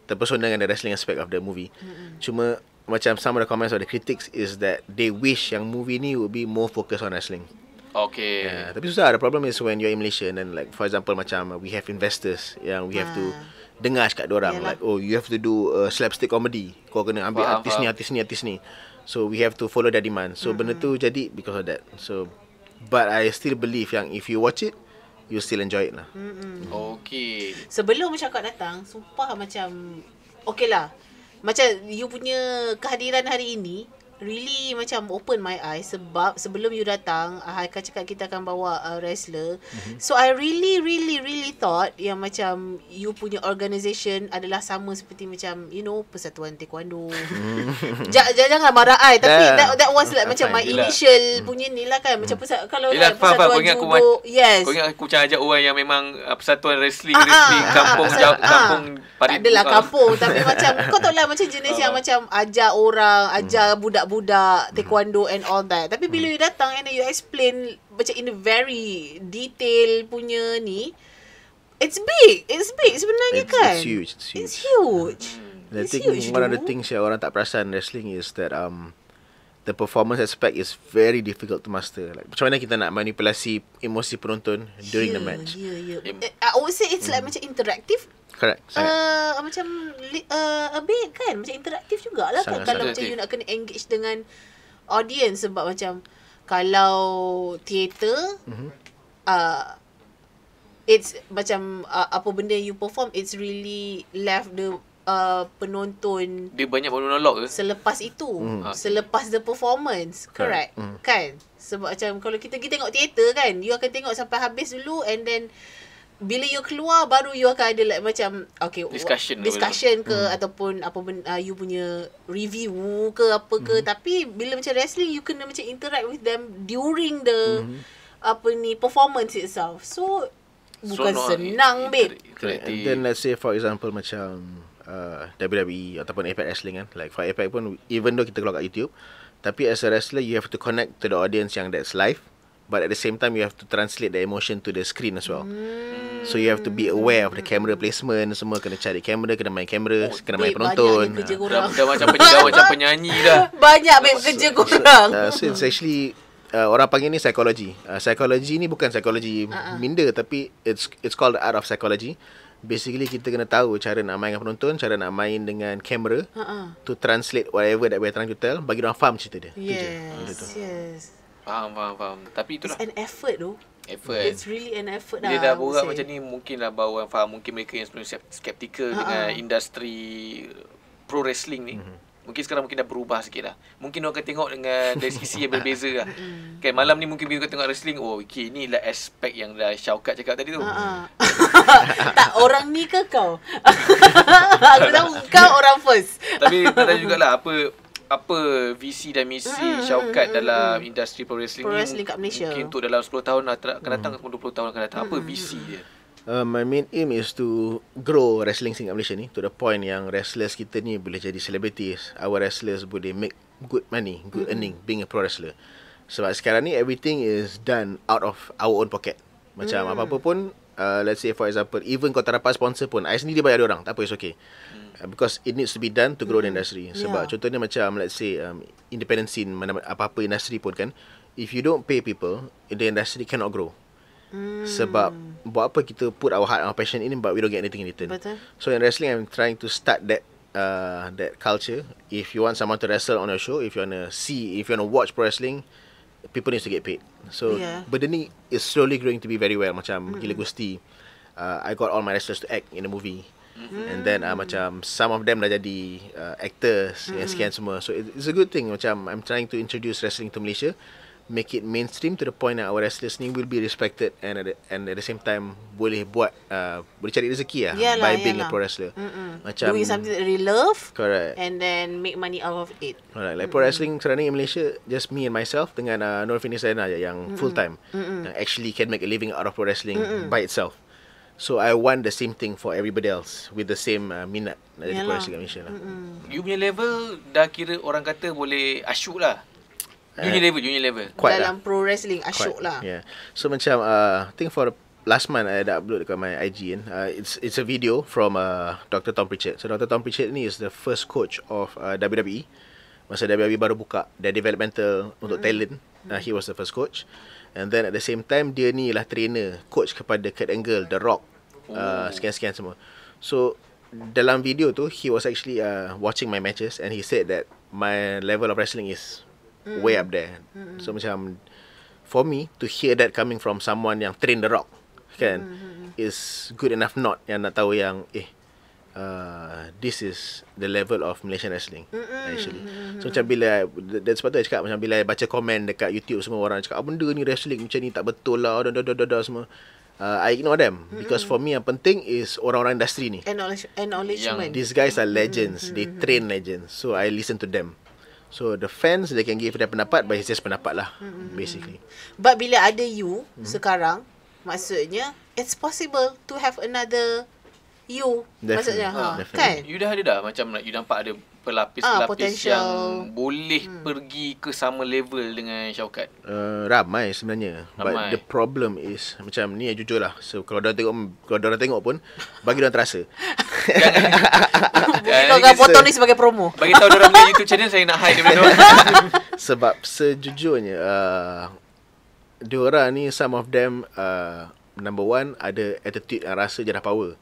terpesona dengan the wrestling aspect of the movie. Cuma macam some of the comments of the critics is that they wish yang movie ni would be more focused on wrestling. Okay. Tapi susah. The problem is when you're in Malaysia and then like for example macam we have investors yang we have to dengar cakap diorang like you have to do slapstick comedy, kau kena ambil artis ni, so we have to follow their demand. So benda tu jadi because of that. So but I still believe yang if you watch it you still enjoy it lah. Okay. Sebelum Syakak datang, sumpah macam okay lah, macam you punya kehadiran hari ini really macam open my eyes. Sebab sebelum you datang, Haikal cakap kita akan bawa wrestler. So I really thought yang macam you punya organisation adalah sama seperti macam Persatuan Taekwondo. Jangan marah I, tapi that was like macam my initial punya ni lah kan. Macam kalau Persatuan Judo. Yes. Kau ingat aku macam ajak orang yang memang Persatuan Wrestling kampung tak adalah kampung. Tapi macam kau tahu lah macam jenis yang macam ajar orang, ajar budak-budak taekwondo and all that. Tapi bila you datang and then you explain macam in a very detail punya ni, it's big sebenarnya kan. It's huge. I think one of the things yang orang tak perasan wrestling is that the performance aspect is very difficult to master. Like macam mana kita nak manipulasi emosi penonton during the match. I would say it's like macam interactive. Correct. Macam a bit kan, macam interaktif jugalah kan. Kalau macam you nak kena engage dengan audience. Sebab macam kalau theater it's macam apa benda you perform, it's really left the penonton, dia banyak monolog ke selepas itu, selepas the performance. Correct. Kan. Sebab macam kalau kita tengok theater kan, you akan tengok sampai habis dulu, and then bila you keluar baru you akan ada like macam discussion ke ataupun apa you punya review ke apa ke. Tapi bila macam wrestling you kena macam interact with them during the performance itself. So bukan senang babe. And then let's say for example macam WWE ataupun Apex Wrestling kan, like for Apex pun even though kita keluar kat YouTube, tapi as a wrestler you have to connect to the audience yang that's live, but at the same time you have to translate the emotion to the screen as well. So you have to be aware of the camera placement, semua kena cari kamera, kena main kamera, kena main penonton. Dah macam penyanyi dah. Banyak kerja korang. So it's actually orang panggil ni psikologi. Psikologi ni bukan psikologi minda, tapi it's called the art of psychology. Basically kita kena tahu cara nak main dengan penonton, cara nak main dengan kamera to translate whatever that we're trying to tell, bagi orang faham cerita dia. Yes. Faham. Tapi itulah, it's an effort though. It's really an effort lah. Dia dah borak macam ni, mungkinlah baru orang faham. Mungkin mereka yang sebenarnya skeptikal dengan industri pro wrestling ni, mungkin sekarang dah berubah sikit lah. Mungkin orang akan tengok dengan dari sisi yang berbeza lah. Kan malam ni mungkin bila kau tengok wrestling, okay, ni lah aspek yang dah Syaukat cakap tadi tu. Tak, orang ni ke kau? Aku tahu kau orang first. Tapi nak tanya jugalah apa visi dan misi Syaukat dalam industri pro wrestling ni kat Malaysia. Mungkin untuk dalam 10 tahun akan datang ataupun 20 tahun akan datang. Apa visi dia? My main aim is to grow wrestling scene kat Malaysia ni to the point yang wrestlers kita ni boleh jadi celebrities. Our wrestlers boleh make good money, good earning being a pro wrestler. Sebab sekarang ni everything is done out of our own pocket. Macam apa-apa pun, let's say for example, even kau tak dapat sponsor pun, I sendiri bayar diorang, tak apa, it's okay. Because it needs to be done to grow the industry. Sebab contohnya macam let's say independent scene, apa-apa industri pun kan, if you don't pay people, the industry cannot grow. Sebab buat apa kita put our heart, our passion in, but we don't get anything in return. Betul. So in wrestling, I'm trying to start that culture. If you want someone to wrestle on your show, if you want to watch pro wrestling, people need to get paid. So benda ni is slowly growing to be very well. Macam Gila Gusti, I got all my wrestlers to act in the movie. And then macam some of them dah jadi actors yang sekian semua. So it's a good thing. Macam I'm trying to introduce wrestling to Malaysia, make it mainstream to the point that our wrestlers ni will be respected and at the same time boleh buat boleh cari rezeki by being a pro wrestler. Macam doing something that they love. Correct. And then make money out of it. Alright, like pro wrestling sekarang ni in Malaysia, just me and myself dengan Nur Finis Zaina yang full time yang actually can make a living out of pro wrestling by itself. So I want the same thing for everybody else with the same minat dari pro wrestling Malaysia lah. You punya level dah kira orang kata boleh asyuk lah. Junior level. Dalam pro wrestling asyuk lah. Yeah. So macam I think for last month I dah upload dekat my IG kan. It's a video from Dr. Tom Pritchard. So Dr. Tom Pritchard ni is the first coach of WWE. Masa WWE baru buka their developmental untuk talent. He was the first coach. And then at the same time dia ni lah trainer, coach kepada Kurt Angle, The Rock, sekian-sekian semua. So dalam video tu he was actually watching my matches and he said that my level of wrestling is way up there. So macam for me to hear that coming from someone yang train The Rock kan is good enough not yang nak tahu yang this is the level of Malaysian wrestling actually. So macam bila that's what I cakap, macam bila I baca komen dekat YouTube semua orang cakap benda ni wrestling macam ni tak betul lah semua, I ignore them because for me yang penting is orang-orang industri ni, acknowledgement. These guys are legends, they train legends, so I listen to them. So the fans they can give their pendapat, but it's just pendapat lah basically. But bila ada you sekarang, maksudnya it's possible to have another you. Definitely. Maksudnya kan you dah ada dah macam you nampak ada pelapis-pelapis yang boleh pergi ke sama level dengan Syaukat. Ramai sebenarnya. But the problem is macam ni jujur lah. So kalau orang tengok pun bagi orang terasa. Jangan potong ni sebagai promo. Bagi tahu orang punya YouTube channel saya nak hide dia. Sebab sejujurnya diorang ni some of them number one ada attitude yang rasa je dah power.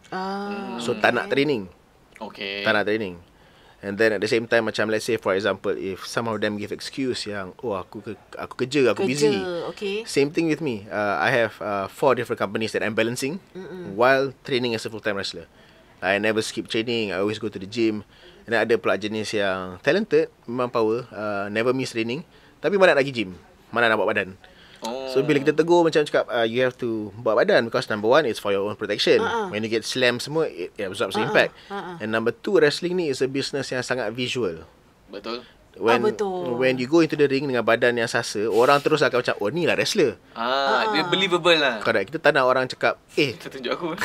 So tak nak training. Okay. Tak nak training. And then at the same time macam let's say for example if some of them give excuse yang aku kerja, aku busy. Okay. Same thing with me. I have 4 different companies that I'm balancing while training as a full-time wrestler. I never skip training. I always go to the gym. And then ada pula jenis yang talented, memang power, never miss training, tapi mana nak pergi gym, mana nak buat badan. So bila kita tegur macam cakap you have to buat badan because number one it's for your own protection. When you get slammed semua it absorbs impact. And number two, wrestling ni is a business yang sangat visual. Betul. When you go into the ring dengan badan yang sasa, orang terus akan macam ni lah wrestler. Dia believable lah. Correct. Kita tak nak orang cakap tunjuk aku.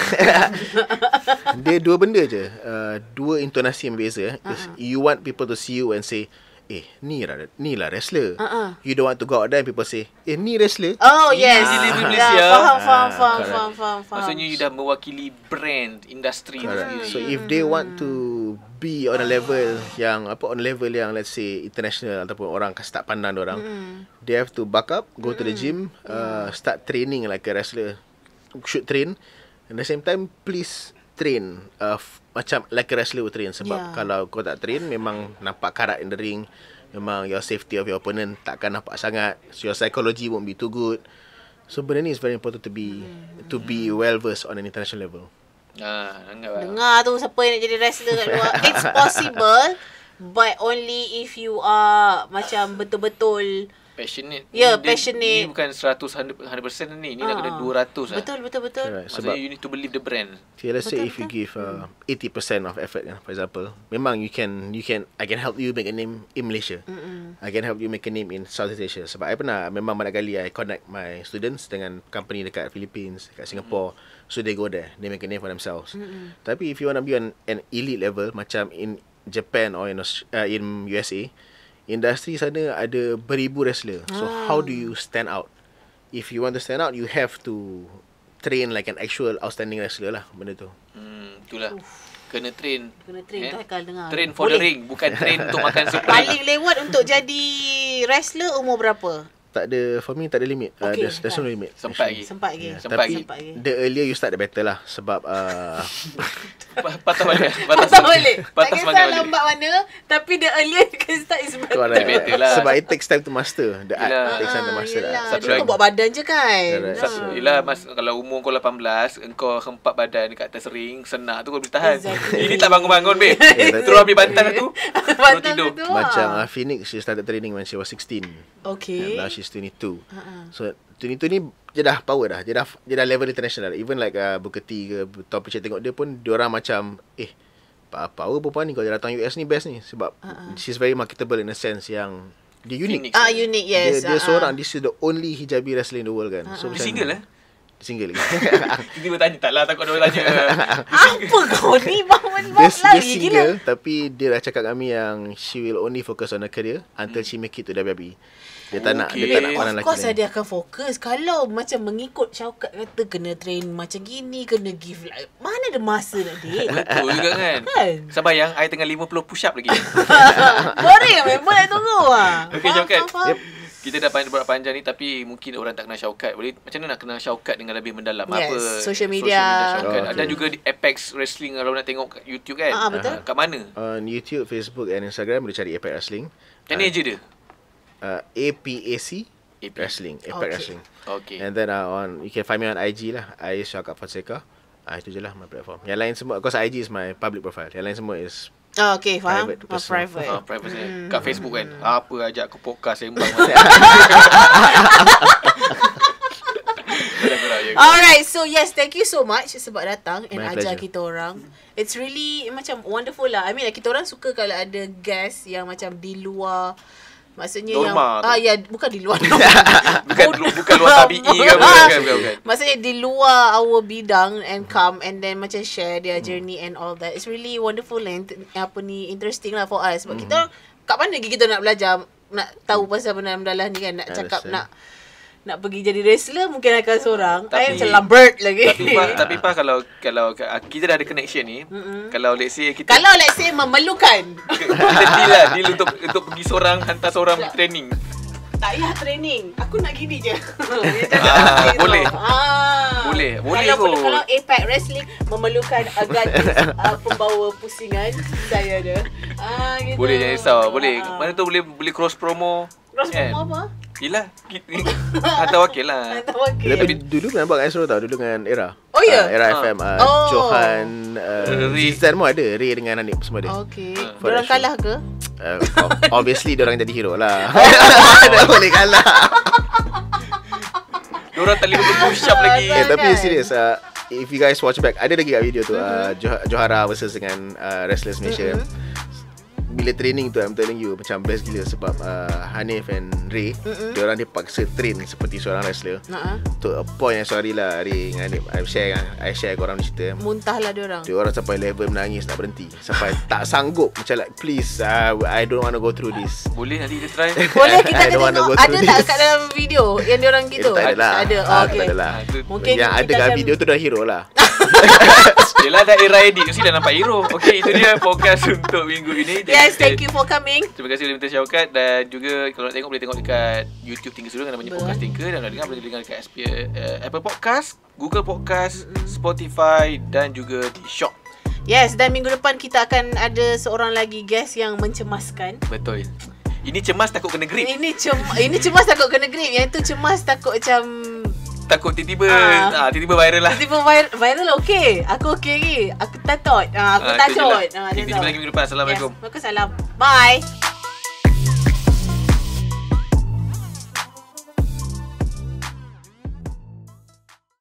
Dia dua benda je, dua intonasi yang berbeza. You want people to see you and say ni lah wrestler. You don't want to go out there and people say ni wrestler. Oh yes. Faham. Maksudnya you dah mewakili brand, industri. So if they want to be on a level yang let's say international ataupun orang start pandang orang, they have to buck up, go to the gym, start training like a wrestler should train. And at the same time please train macam like a wrestler would train. Sebab kalau kau tak train, memang nampak karat in the ring, memang your safety of your opponent takkan nampak sangat, so your psychology won't be too good. So benda ni is very important to be well versed on an international level. Dengar tu siapa yang nak jadi wrestler kat luar. It's possible, but only if you are macam betul-betul passionate. Passionate. Ni bukan 100% ni. Ni nak kena 200 lah. Betul. Right. Maksudnya you need to believe the brand. Okay, let's say if you give 80% of effort, for example, memang I can help you make a name in Malaysia. I can help you make a name in Southeast Asia. Sebab I pernah, memang banyak kali I connect my students dengan company dekat Philippines, dekat Singapore. So they go there, they make a name for themselves. Tapi if you want to be on an elite level, macam in Japan or in USA, industri sana ada beribu wrestler. So how do you stand out? If you want to stand out, you have to train like an actual outstanding wrestler lah, benda tu. Itulah. Kena train. Tu Haikal dengar. Train for the ring, bukan train untuk makan supreme. Paling lewat untuk jadi wrestler umur berapa? Tak ada, for me tak ada limit. There's no limit. Sempat lagi. Yeah. Tapi the earlier you start, the better lah. Sebab patah balik. Tak kisah lambat mana, tapi the earlier you can start is better. Sebab it takes time to master. The art takes time to master. Satu lagi. Kau buat badan je kan. Yelah, kalau umur kau 18, engkau hempat badan dekat atas ring, senak tu kau boleh tahan. Ini tak bangun-bangun, babe. Terus ambil bantal tu, terus tidur. Macam Phoenix, she started training when she was 16. Okay. And now she's 22. So 22 ni dia dah power dah. Dia dah level international. Even like Booker T ke Tom Pritchard, tengok dia pun, diorang macam power perempuan ni, kalau dia datang US ni best ni. Sebab she's very marketable in a sense yang dia unik. Unik, yes. Dia seorang, this is the only hijabi wrestler in the world kan. So dia single lah. Single lagi. Tiba-tiba tanya, tak lah, takut dia tanya. Apa kau ni bangun dia single, tapi dia dah cakap kami yang she will only focus on her career until she make it to WWE. Dia tak nak pandang lelaki. Of course dia akan fokus. Kalau macam mengikut Syaukat kata kena train macam gini, kena give like, mana ada masa nak date. Betul juga kan. Saya bayang I tengah 50 push up lagi. Boring member nak tunggu lah. Okay, Syaukat. Kita dah berat panjang ni, tapi mungkin orang tak kenal Syaukat. Macam mana nak kenal Syaukat dengan lebih mendalam? Apa social media Syaukat. Ada juga di Apex Wrestling kalau nak tengok kat YouTube kan. Betul. Kat mana? On YouTube, Facebook and Instagram boleh cari Apex Wrestling. Macam ni je dia? APAC Wrestling. Apex Wrestling. Okay. And then you can find me on IG lah. I Syaukat Fonseca. Itu je lah my platform. Yang lain semua, because IG is my public profile. Yang lain semua is okay, faham. Private. Private. Kat Facebook kan. Apa ajak aku podcast sembang. Alright, so yes, thank you so much sebab datang and ajar kita orang. It's really macam wonderful lah. I mean, kita orang suka kalau ada guest yang macam di luar, maksudnya normal yang bukan di luar bukan luar tabi'i ke bukan. Maksudnya di luar our bidang and come and then macam share their journey and all that. It's really wonderful and interesting lah for us. Sebab kita kat mana lagi kita nak belajar, nak tahu pasal benda mendalam ni kan, nak cakap nak pergi jadi wrestler mungkin akan seorang. I macam Lambert lagi. Tapi kalau kita dah ada connection ni, kalau let's say memerlukan, kita deal untuk pergi seorang, hantar seorang training. Tak payah training. Aku nak gini je. Boleh. Boleh kalau Apex Wrestling memerlukan gadis pembawa pusingan, saya ada. Gitu. Boleh, jangan risau. Boleh. Mana tu boleh cross promo. Cross promo apa? Yelah, hantar wakil lah. Tapi dulu pernah buat kat Astro tau, dulu dengan Era. Oh ya? Era FM, Johan, Zizan pun ada, Ray dengan Hanif semua ada. Okay. Diorang kalah ke? Obviously diorang jadi hero lah. Dah boleh kalah. Diorang tak boleh push up lagi. Tapi serius, if you guys watch back, ada lagi kat video tu, Johara versus dengan Wrestlers Malaysia. Bila training tu, I'm telling you, macam best gila. Sebab Hanif and Ray, diorang dipaksa train seperti seorang wrestler. To a point yang sorry lah, Ray dengan Hanif, I share korang ni cerita. Muntah lah diorang Sampai level menangis nak berhenti. Sampai tak sanggup. Macam like, please, I don't want to go through this. Boleh nanti kita try. Boleh kita tengok. Ada tak kat dalam video yang diorang gitu? Tak ada lah. Ada. Okay. Mungkin yang ada kat video tu dah hero lah. Yelah, dah era edit mesti dah nampak hero. Okay, itu dia podcast untuk minggu ini. Yes, thank you for coming. Terima kasih oleh Mr. Syaukat. Dan juga kalau nak tengok, boleh tengok dekat YouTube Tinker Studio, namanya Podcast Tinker. Dan nak dengar, boleh dengar dekat Apple Podcast, Google Podcast, Spotify dan juga di Shop. Yes, dan minggu depan kita akan ada seorang lagi guest yang mencemaskan. Betul. Ini cemas takut kena grip. Ini cemas takut kena grip. Yang tu cemas takut macam takut tiba-tiba viral lah. Tiba-tiba viral lah. Okay, aku okay lagi. Aku takut. Aku takut. Kita jumpa lagi minggu depan. Assalamualaikum. Waalaikumsalam. Bye.